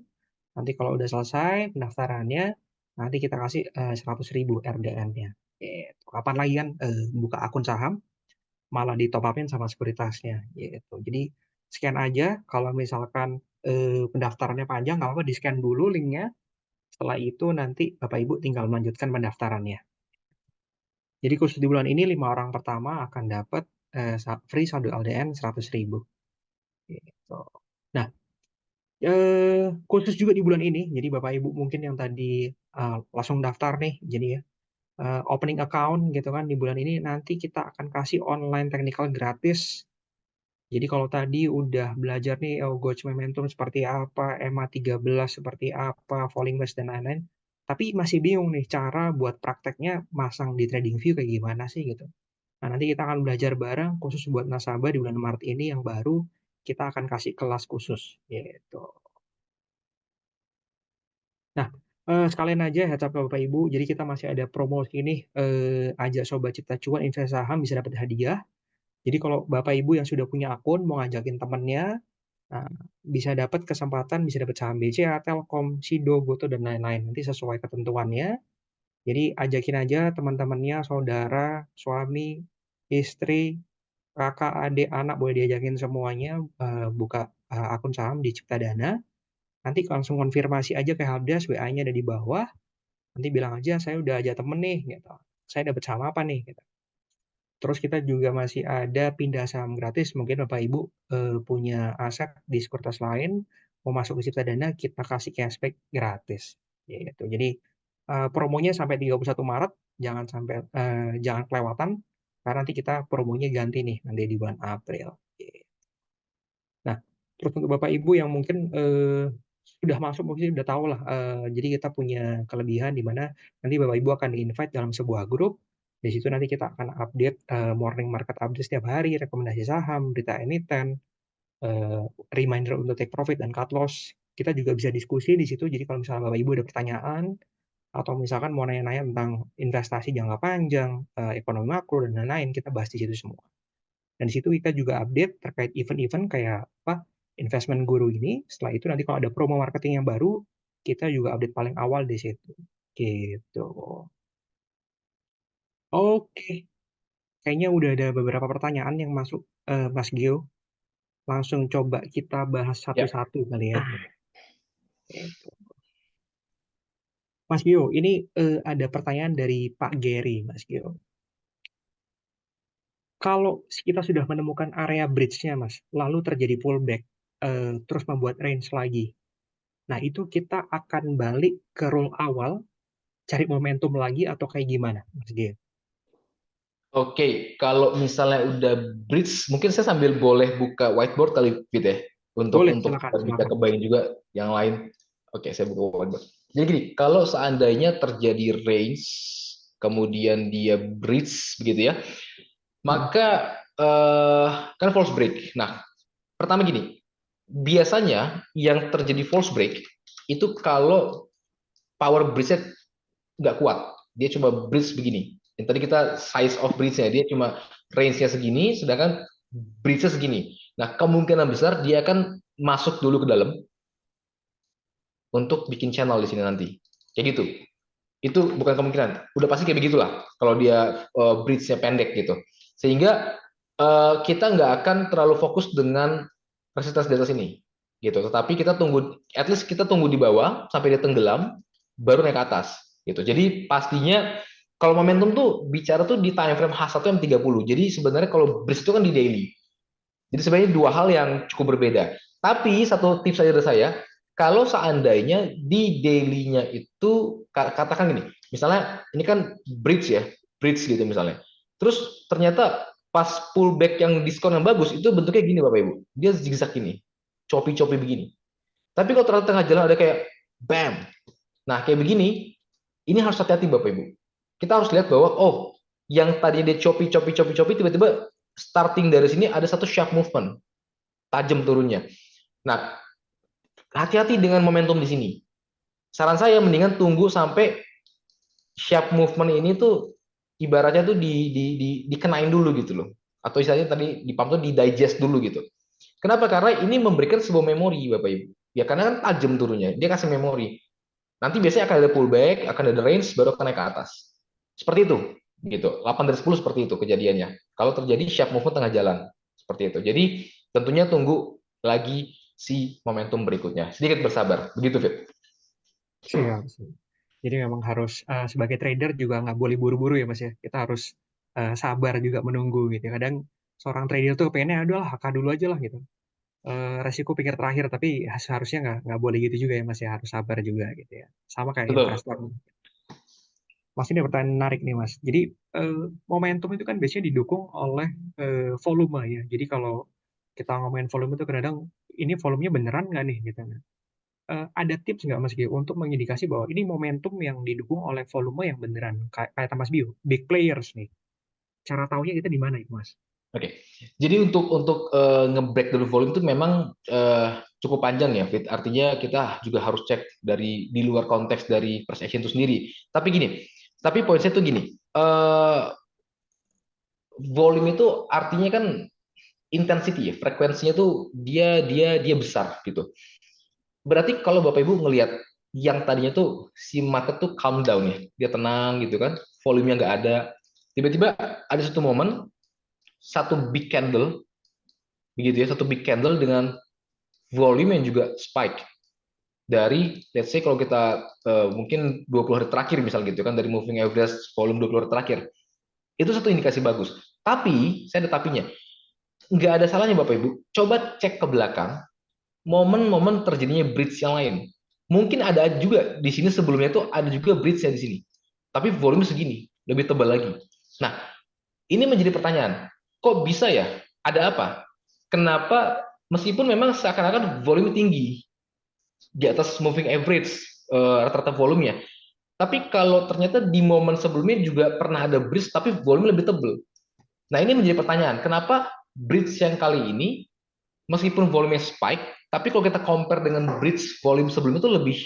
Nanti kalau udah selesai pendaftarannya, nanti kita kasih 100.000 RDN-nya. Gitu. Kapan lagi kan buka akun saham, malah di top upin sama sekuritasnya gitu. Jadi scan aja, kalau misalkan pendaftarannya panjang nggak apa-apa, di scan dulu linknya, Setelah itu nanti Bapak Ibu tinggal melanjutkan pendaftarannya. Jadi khusus di bulan ini 5 orang pertama akan dapat free saldo LDN 100.000 gitu. Nah, khusus juga di bulan ini, jadi Bapak Ibu mungkin yang tadi langsung daftar nih, jadi ya opening account gitu kan di bulan ini nanti kita akan kasih online technical gratis. Jadi kalau tadi udah belajar nih Gauge Momentum seperti apa, EMA 13 seperti apa, Falling Wedge dan lain-lain, tapi masih bingung nih cara buat prakteknya masang di TradingView kayak gimana sih gitu. Nah, nanti kita akan belajar bareng khusus buat nasabah di bulan Maret ini yang baru kita akan kasih kelas khusus gitu. Nah, sekalian aja heads up ke Bapak Ibu, jadi kita masih ada promosi nih, ajak Sobat Cipta Cuan investasi saham bisa dapat hadiah. Jadi kalau Bapak Ibu yang sudah punya akun mau ngajakin temennya, nah, bisa dapat kesempatan, bisa dapat saham BCA, Telkom, Sido, Goto, dan lain-lain. Nanti sesuai ketentuannya. Jadi ajakin aja teman-temannya, saudara, suami, istri, kakak, adik, anak, boleh diajakin semuanya buka akun saham di Ciptadana. Nanti langsung konfirmasi aja ke Helpdesk, WA-nya ada di bawah. Nanti bilang aja, saya udah ajak temen nih, gitu. Saya dapat saham apa nih, gitu. Terus kita juga masih ada pindah saham gratis. Mungkin Bapak Ibu punya aset di sekuritas lain, mau masuk ke Ciptadana, kita kasih cashback gratis. Gitu. Jadi promonya sampai 31 Maret, jangan kelewatan, karena nanti kita promonya ganti nih nanti di bulan April. Nah, terus untuk Bapak Ibu yang mungkin sudah masuk mungkin sudah tahu lah. Jadi kita punya kelebihan di mana nanti Bapak Ibu akan di-invite dalam sebuah grup. Di situ nanti kita akan update morning market update setiap hari, rekomendasi saham, berita emiten, eh, reminder untuk take profit dan cut loss. Kita juga bisa diskusi di situ. Jadi kalau misalnya Bapak Ibu ada pertanyaan atau misalkan mau nanya-nanya tentang investasi jangka panjang, ekonomi makro dan lain-lain, kita bahas di situ semua. Dan di situ kita juga update terkait event-event kayak apa investment guru ini. Setelah itu nanti kalau ada promo marketing yang baru, kita juga update paling awal di situ. Gitu. Oke, kayaknya udah ada beberapa pertanyaan yang masuk, Mas Gio. Langsung coba kita bahas Ya. satu-satu kali ya. Gitu. Mas Gio, ini ada pertanyaan dari Pak Gary, Mas Gio. Kalau kita sudah menemukan area bridge-nya, Mas, lalu terjadi pullback, terus membuat range lagi. Nah, itu kita akan balik ke rule awal, cari momentum lagi atau kayak gimana, Mas Gia? Oke, kalau misalnya udah bridge, mungkin saya sambil boleh buka whiteboard kali Fit ya, Boleh, untuk silakan, bisa silakan. kebayang juga yang lain. Oke, saya buka whiteboard. Jadi gini, kalau seandainya terjadi range, kemudian dia bridge begitu ya, Hmm. maka kan false break. Nah, pertama gini, biasanya yang terjadi false break itu kalau power bridge-nya nggak kuat. Dia cuma bridge begini. Yang tadi kita size of bridge-nya, dia cuma range-nya segini, sedangkan bridge-nya segini. Nah, kemungkinan besar dia akan masuk dulu ke dalam untuk bikin channel di sini nanti. Kayak gitu. Itu bukan kemungkinan. Udah pasti kayak begitulah kalau dia bridge-nya pendek gitu. Sehingga kita nggak akan terlalu fokus dengan resistensi di atas ini. Gitu. Tetapi kita tunggu, at least kita tunggu di bawah sampai dia tenggelam, baru naik ke atas. Gitu. Jadi pastinya kalau momentum tuh bicara tuh di time frame H1 M30. Jadi sebenarnya kalau bridge itu kan di daily. Jadi sebenarnya dua hal yang cukup berbeda. Tapi satu tips saja dari saya, kalau seandainya di daily-nya itu katakan gini, misalnya ini kan bridge ya, bridge gitu misalnya. Terus ternyata pas pullback yang diskon yang bagus itu bentuknya gini Bapak Ibu. Dia zigzag gini, choppy-choppy begini. Tapi kalau ternyata tengah jalan ada kayak bam. Nah, kayak begini, ini harus hati-hati Bapak Ibu. Kita harus lihat bahwa oh, yang tadinya dia choppy tiba-tiba starting dari sini ada satu sharp movement, tajam turunnya. Nah, hati-hati dengan momentum di sini. Saran saya mendingan tunggu sampai sharp movement ini tuh ibaratnya tuh dikenain dulu gitu loh. Atau istilahnya tadi di pump tuh di digest dulu gitu. Kenapa? Karena ini memberikan sebuah memori Bapak Ibu. Ya karena kan tajam turunnya, dia kasih memori. Nanti biasanya akan ada pullback, akan ada range, baru akan naik ke atas. Seperti itu, gitu. 8 dari 10 seperti itu kejadiannya. Kalau terjadi sharp movement tengah jalan, seperti itu. Jadi tentunya tunggu lagi si momentum berikutnya. Sedikit bersabar, begitu Fit. Siap, siap. Jadi memang harus sebagai trader juga nggak boleh buru-buru ya Mas ya. Kita harus sabar juga menunggu gitu. Kadang seorang trader tuh pengennya adalah HK dulu aja lah gitu. Resiko pikir terakhir, tapi seharusnya nggak boleh gitu juga ya Mas ya. Harus sabar juga gitu ya. Sama kayak Betul. investor. Mas ini ada pertanyaan menarik nih Mas. Jadi momentum itu kan biasanya didukung oleh volume ya. Jadi kalau kita ngomongin volume itu kadang ini volumenya beneran nggak nih gitu. Ada tips nggak Mas Gio untuk mengindikasi bahwa ini momentum yang didukung oleh volume yang beneran kayak kata Mas Bio, big players nih. Cara taunya kita di mana itu Mas? Oke, jadi untuk nge-break dulu volume itu memang cukup panjang ya, Fit. Artinya kita juga harus cek dari di luar konteks dari price action itu sendiri. Tapi gini, tapi poin saya tuh gini, volume itu artinya kan intensity ya, frekuensinya tuh dia besar gitu. Berarti kalau Bapak Ibu ngelihat yang tadinya tuh si market tuh calm down ya, dia tenang gitu kan, volumenya nggak ada, tiba-tiba ada satu momen satu big candle begitu ya, satu big candle dengan volume yang juga spike dari let's say kalau kita mungkin 20 hari terakhir misal gitu kan, dari moving average volume 20 hari terakhir itu satu indikasi bagus. Tapi saya ada tapinya, nggak ada salahnya Bapak Ibu coba cek ke belakang momen-momen terjadinya bridge yang lain. Mungkin ada juga di sini sebelumnya tuh ada juga bridge yang di sini, tapi volume segini lebih tebal lagi. Nah, ini menjadi pertanyaan, kok bisa ya, ada apa, kenapa meskipun memang seakan-akan volume tinggi di atas moving average rata-rata volumenya. Tapi kalau ternyata di momen sebelumnya juga pernah ada bridge tapi volume lebih tebal. Nah ini menjadi pertanyaan, kenapa bridge yang kali ini meskipun volume spike, tapi kalau kita compare dengan bridge volume sebelumnya itu lebih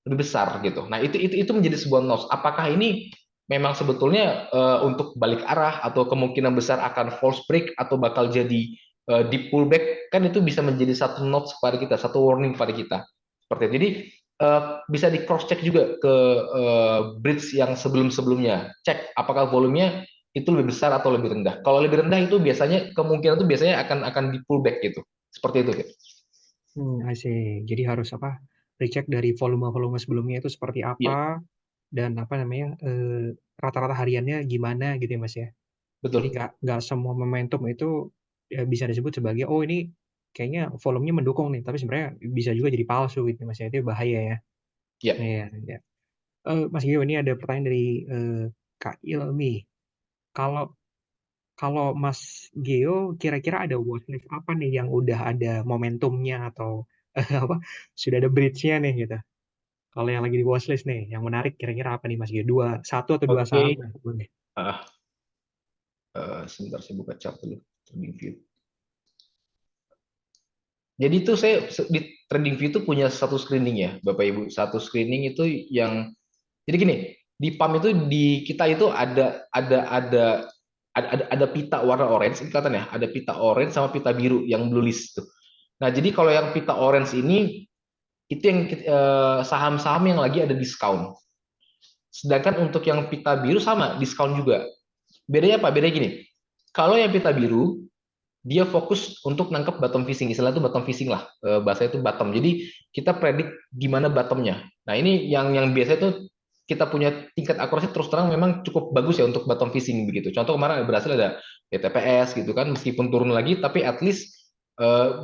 lebih besar gitu. Nah itu menjadi sebuah notch. Apakah ini memang sebetulnya untuk balik arah atau kemungkinan besar akan false break atau bakal jadi deep pullback, kan itu bisa menjadi satu notch pada kita, satu warning pada kita. Seperti itu. Jadi bisa di cross check juga ke bridge yang sebelum-sebelumnya. Cek apakah volumenya itu lebih besar atau lebih rendah. Kalau lebih rendah itu biasanya kemungkinan itu biasanya akan di pullback gitu. Seperti itu. Gitu. I see. Jadi harus apa? Recheck dari volume-volume sebelumnya itu seperti apa Iya, dan apa namanya rata-rata hariannya gimana gitu ya Mas ya. Jadi betul. nggak semua momentum itu ya, bisa disebut sebagai oh ini kayaknya volumenya mendukung nih, tapi sebenarnya bisa juga jadi palsu gitu Mas ya. Itu bahaya ya. Iya. Iya, iya. Mas Gio, ini ada pertanyaan dari Kak Ilmi. Kalau kalau Mas Gio kira-kira ada watchlist apa nih yang udah ada momentumnya atau apa sudah ada bridge-nya nih gitu. Kalau yang lagi di watchlist nih, yang menarik kira-kira apa nih Mas Gio? Satu atau dua Oke. saham lah boleh. Sebentar saya buka chart dulu. Trading view. Jadi itu saya di trading view itu punya satu screening ya, Bapak Ibu. Satu screening itu yang jadi gini, di PAM itu di kita itu ada pita warna orange, ini kelihatan ya, ada pita orange sama pita biru yang blue list tuh. Nah, jadi kalau yang pita orange ini itu yang saham-saham yang lagi ada diskon. Sedangkan untuk yang pita biru sama diskon juga. Bedanya apa? Bedanya gini. Kalau yang pita biru dia fokus untuk nangkep bottom fishing, istilah itu bottom fishing lah, bahasa itu bottom. Jadi kita predik gimana bottomnya. Nah ini yang biasa itu kita punya tingkat akurasi terus terang memang cukup bagus ya untuk bottom fishing begitu. Contoh kemarin berhasil ada BTPS gitu kan, meskipun turun lagi tapi at least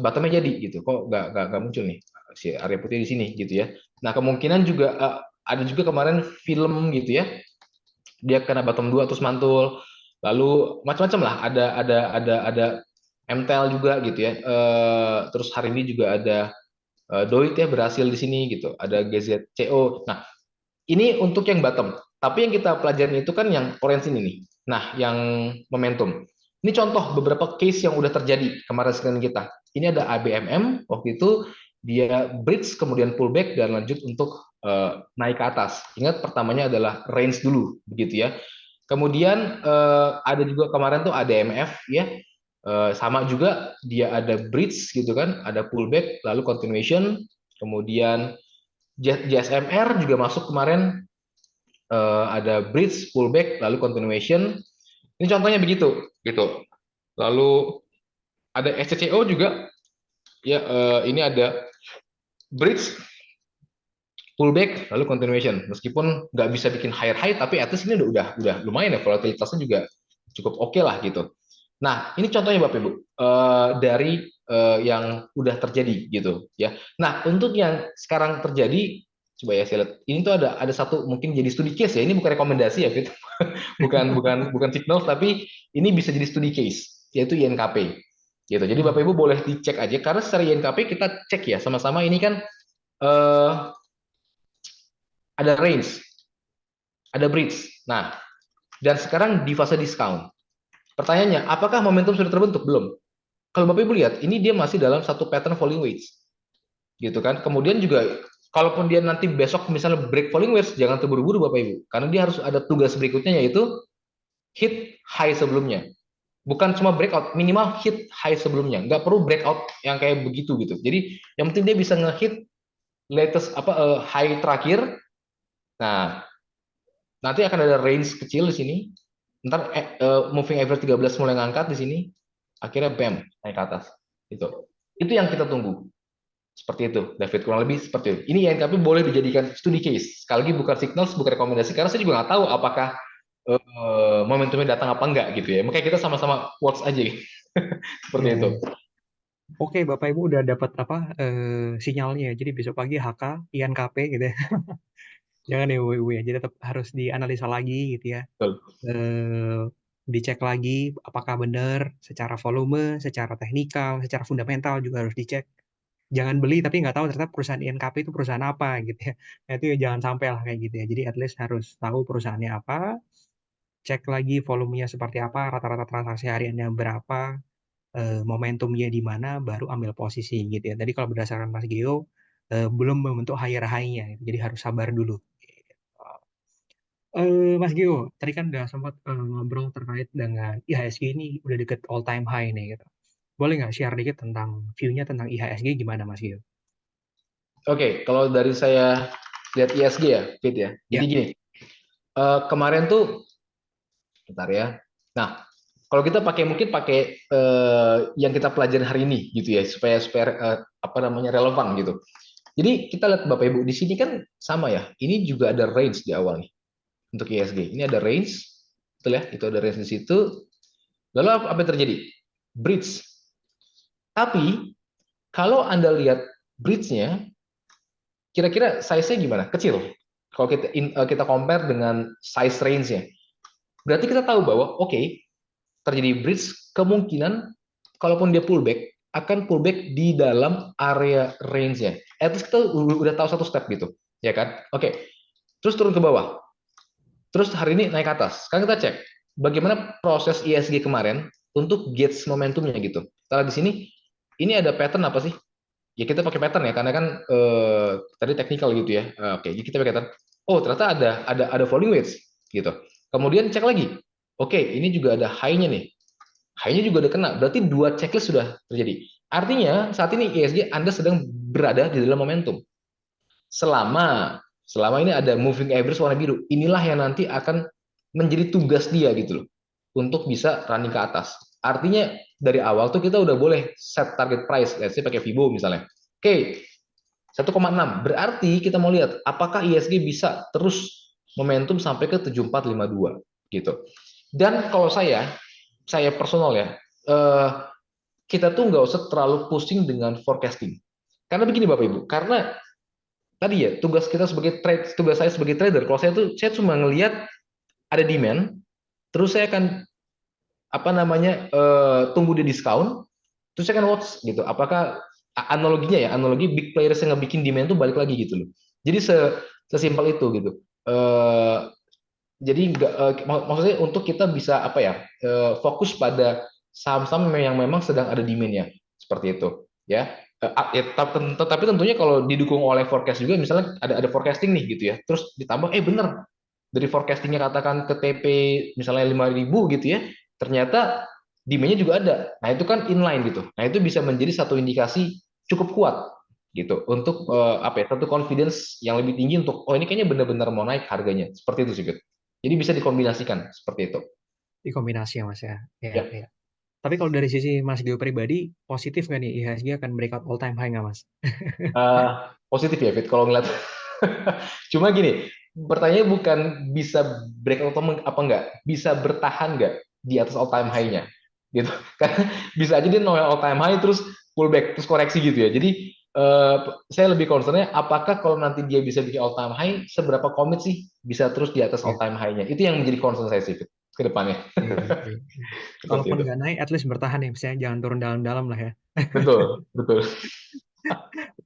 bottomnya jadi gitu. Kok nggak muncul nih si area putih di sini gitu ya. Nah kemungkinan juga ada juga kemarin film gitu ya, dia kena bottom 2 terus mantul, lalu macam-macam lah, ada MTEL juga gitu ya. Terus hari ini juga ada Doit ya berhasil di sini gitu, ada GZCO. Nah ini untuk yang bottom, tapi yang kita pelajarin itu kan yang orange ini nih. Nah yang momentum ini contoh beberapa case yang udah terjadi kemarin sekalian kita. Ini ada ABMM waktu itu dia bridge kemudian pullback dan lanjut untuk naik ke atas. Ingat pertamanya adalah range dulu begitu ya. Kemudian ada juga kemarin tuh ADMF ya, sama juga dia ada bridge gitu kan, ada pullback lalu continuation, kemudian JSMR juga masuk kemarin, ada bridge pullback lalu continuation. Ini contohnya begitu gitu. Lalu ada SCCO juga ya, ini ada bridge pullback lalu continuation. Meskipun nggak bisa bikin higher high, tapi at least ini udah lumayan ya, volatilitasnya juga cukup oke lah gitu. Nah, ini contohnya Bapak Ibu dari yang udah terjadi gitu ya. Nah, untuk yang sekarang terjadi, coba ya saya lihat. Ini tuh ada satu mungkin jadi studi case ya. Ini bukan rekomendasi ya, Fit. bukan signal, tapi ini bisa jadi studi case, yaitu INKP. Gitu. Jadi Bapak Ibu boleh dicek aja karena secara INKP kita cek ya sama-sama ini kan eh, ada range, ada bridge. Nah, dan sekarang di fase discount. Pertanyaannya, apakah momentum sudah terbentuk? Belum. Kalau Bapak Ibu lihat, ini dia masih dalam satu pattern falling wedge. Gitu kan. Kemudian juga, kalaupun dia nanti besok misalnya break falling wedge, jangan terburu-buru Bapak Ibu. Karena dia harus ada tugas berikutnya, yaitu hit high sebelumnya. Bukan cuma breakout, minimal hit high sebelumnya. Nggak perlu breakout yang kayak begitu gitu. Jadi, yang penting dia bisa nge-hit latest high terakhir. Nah, nanti akan ada range kecil di sini. Ntar moving average 13 mulai ngangkat di sini, akhirnya bam naik ke atas. Itu yang kita tunggu. Seperti itu, David, kurang lebih seperti itu. Ini INKP boleh dijadikan studi case. Sekali lagi bukan signals, bukan rekomendasi, karena saya juga nggak tahu apakah momentumnya datang apa enggak gitu ya. Makanya kita sama-sama watch aja. Seperti Ya, itu. oke, Bapak Ibu udah dapat apa sinyalnya ya. Jadi besok pagi HK, INKP gitu ya. Jangan ya Ibu ya. Jadi tetap harus dianalisa lagi gitu ya. Betul. Eh, Dicek lagi apakah benar secara volume, secara teknikal, secara fundamental juga harus dicek. Jangan beli tapi nggak tahu ternyata perusahaan INKP itu perusahaan apa gitu ya. Nah, itu ya jangan sampai lah kayak gitu ya. Jadi at least harus tahu perusahaannya apa, cek lagi volumenya seperti apa, rata-rata transaksi hariannya berapa, momentumnya di mana, baru ambil posisi gitu ya. Tadi kalau berdasarkan Mas Geo, belum membentuk higher high-nya, gitu. Jadi harus sabar dulu. Mas Gio, tadi kan udah sempat ngobrol terkait dengan IHSG ini udah deket all time high nih gitu. Boleh nggak share dikit tentang view-nya tentang IHSG gimana Mas Gio? Oke, kalau dari saya lihat ISG ya, Fit ya. Jadi Ya, gini, kemarin tuh, bentar ya. Nah, kalau kita mungkin pakai yang kita pelajari hari ini gitu ya, supaya apa namanya relevan gitu. Jadi kita lihat Bapak Ibu di sini kan sama ya. Ini juga ada range di awal nih untuk ISG. Ini ada range, betul ya? Itu ada range di situ. Lalu apa yang terjadi? Bridge. Tapi kalau Anda lihat bridge-nya, kira-kira size-nya gimana? Kecil. Kalau kita compare dengan size range-nya. Berarti kita tahu bahwa oke, terjadi bridge, kemungkinan kalaupun dia pullback akan pullback di dalam area range-nya. At least kita udah tahu satu step gitu, ya kan? Oke. Terus turun ke bawah. Terus hari ini naik ke atas. Sekarang kita cek bagaimana proses ISG kemarin untuk gauge momentumnya gitu. Kalau di sini ini ada pattern apa sih? Ya kita pakai pattern ya karena kan tadi technical gitu ya. Oke, jadi kita pakai pattern. Oh, ternyata ada falling wedge gitu. Kemudian cek lagi. Oke, ini juga ada high-nya nih. High-nya juga udah kena. Berarti dua checklist sudah terjadi. Artinya saat ini ISG Anda sedang berada di dalam momentum. Selama ini ada moving average warna biru, inilah yang nanti akan menjadi tugas dia gitu loh untuk bisa running ke atas. Artinya dari awal tuh kita udah boleh set target price, let's say pakai Fibo misalnya. Oke, 1,6. Berarti kita mau lihat apakah ISG bisa terus momentum sampai ke 7452 gitu. Dan kalau saya personal ya, kita tuh nggak usah terlalu pusing dengan forecasting. Karena begini Bapak Ibu, karena tadi ya tugas saya sebagai trader, kalau saya cuma ngelihat ada demand, terus saya akan apa namanya tunggu di diskon, terus saya akan watch gitu apakah analoginya ya, analogi big players yang ngebikin demand itu balik lagi gitu loh. Jadi sesimpel itu gitu. eh, jadi maksudnya untuk kita bisa apa ya, fokus pada saham-saham yang memang sedang ada demand-nya seperti itu ya. Tetapi tentunya kalau didukung oleh forecast juga, misalnya ada forecasting nih gitu ya, terus ditambah bener dari forecastingnya katakan ke TP misalnya 5.000 gitu ya, ternyata demand-nya juga ada. Nah itu kan inline gitu. Nah itu bisa menjadi satu indikasi cukup kuat gitu untuk apa ya, satu confidence yang lebih tinggi untuk oh ini kayaknya benar-benar mau naik harganya, seperti itu sih Fit. Jadi bisa dikombinasikan seperti itu. di kombinasi ya Mas ya. Ya, Ya, ya. Tapi kalau dari sisi Mas Gio pribadi, positif nggak nih IHSG akan breakout all time high nggak Mas? uh, positif ya Fit kalau ngeliat. Cuma gini, pertanyaannya bukan bisa breakout apa enggak, bisa bertahan enggak di atas all time high-nya, gitu. Karena bisa aja dia nol all time high terus pullback terus koreksi gitu ya. Jadi saya lebih concernnya apakah kalau nanti dia bisa bikin all time high, seberapa komit sih bisa terus di atas all Iya, time high-nya? Itu yang menjadi concern saya sih ke depannya. iya, iya. Seperti Kalaupun itu. nggak naik, at least bertahan ya, misalnya jangan turun dalam-dalam lah ya. Betul, betul.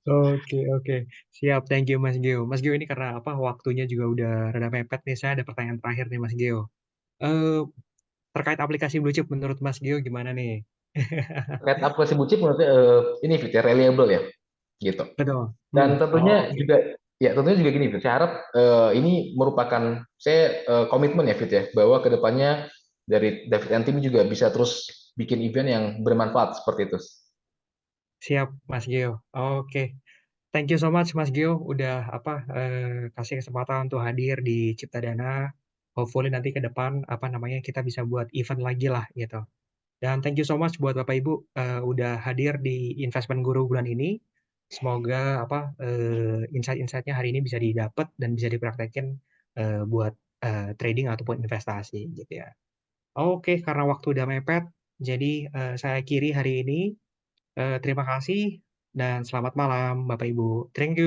Oke, oke. Siap, thank you Mas Gio. Mas Gio ini karena apa waktunya juga udah rada mepet nih, saya ada pertanyaan terakhir nih Mas Gio. Eh, terkait aplikasi Blue Chip menurut Mas Gio gimana nih? Terkait aplikasi Bucip menurut saya ini fitur reliable ya, gitu. Betul. Dan Oh, tentunya oke. juga ya tentunya juga gini, Fit. Saya harap ini merupakan saya komitmen ya, Fit ya, bahwa kedepannya dari David and tim juga bisa terus bikin event yang bermanfaat seperti itu. Siap, Mas Gio. Oke. Thank you so much Mas Gio udah apa kasih kesempatan untuk hadir di Ciptadana. Hopefully nanti ke depan apa namanya kita bisa buat event lagi lah gitu. Dan thank you so much buat Bapak Ibu udah hadir di Investment Guru bulan ini. Semoga apa insight-insightnya hari ini bisa didapat dan bisa dipraktekin buat trading ataupun investasi gitu ya. Oke, karena waktu udah mepet, jadi saya akhiri hari ini. Terima kasih dan selamat malam Bapak Ibu. Thank you.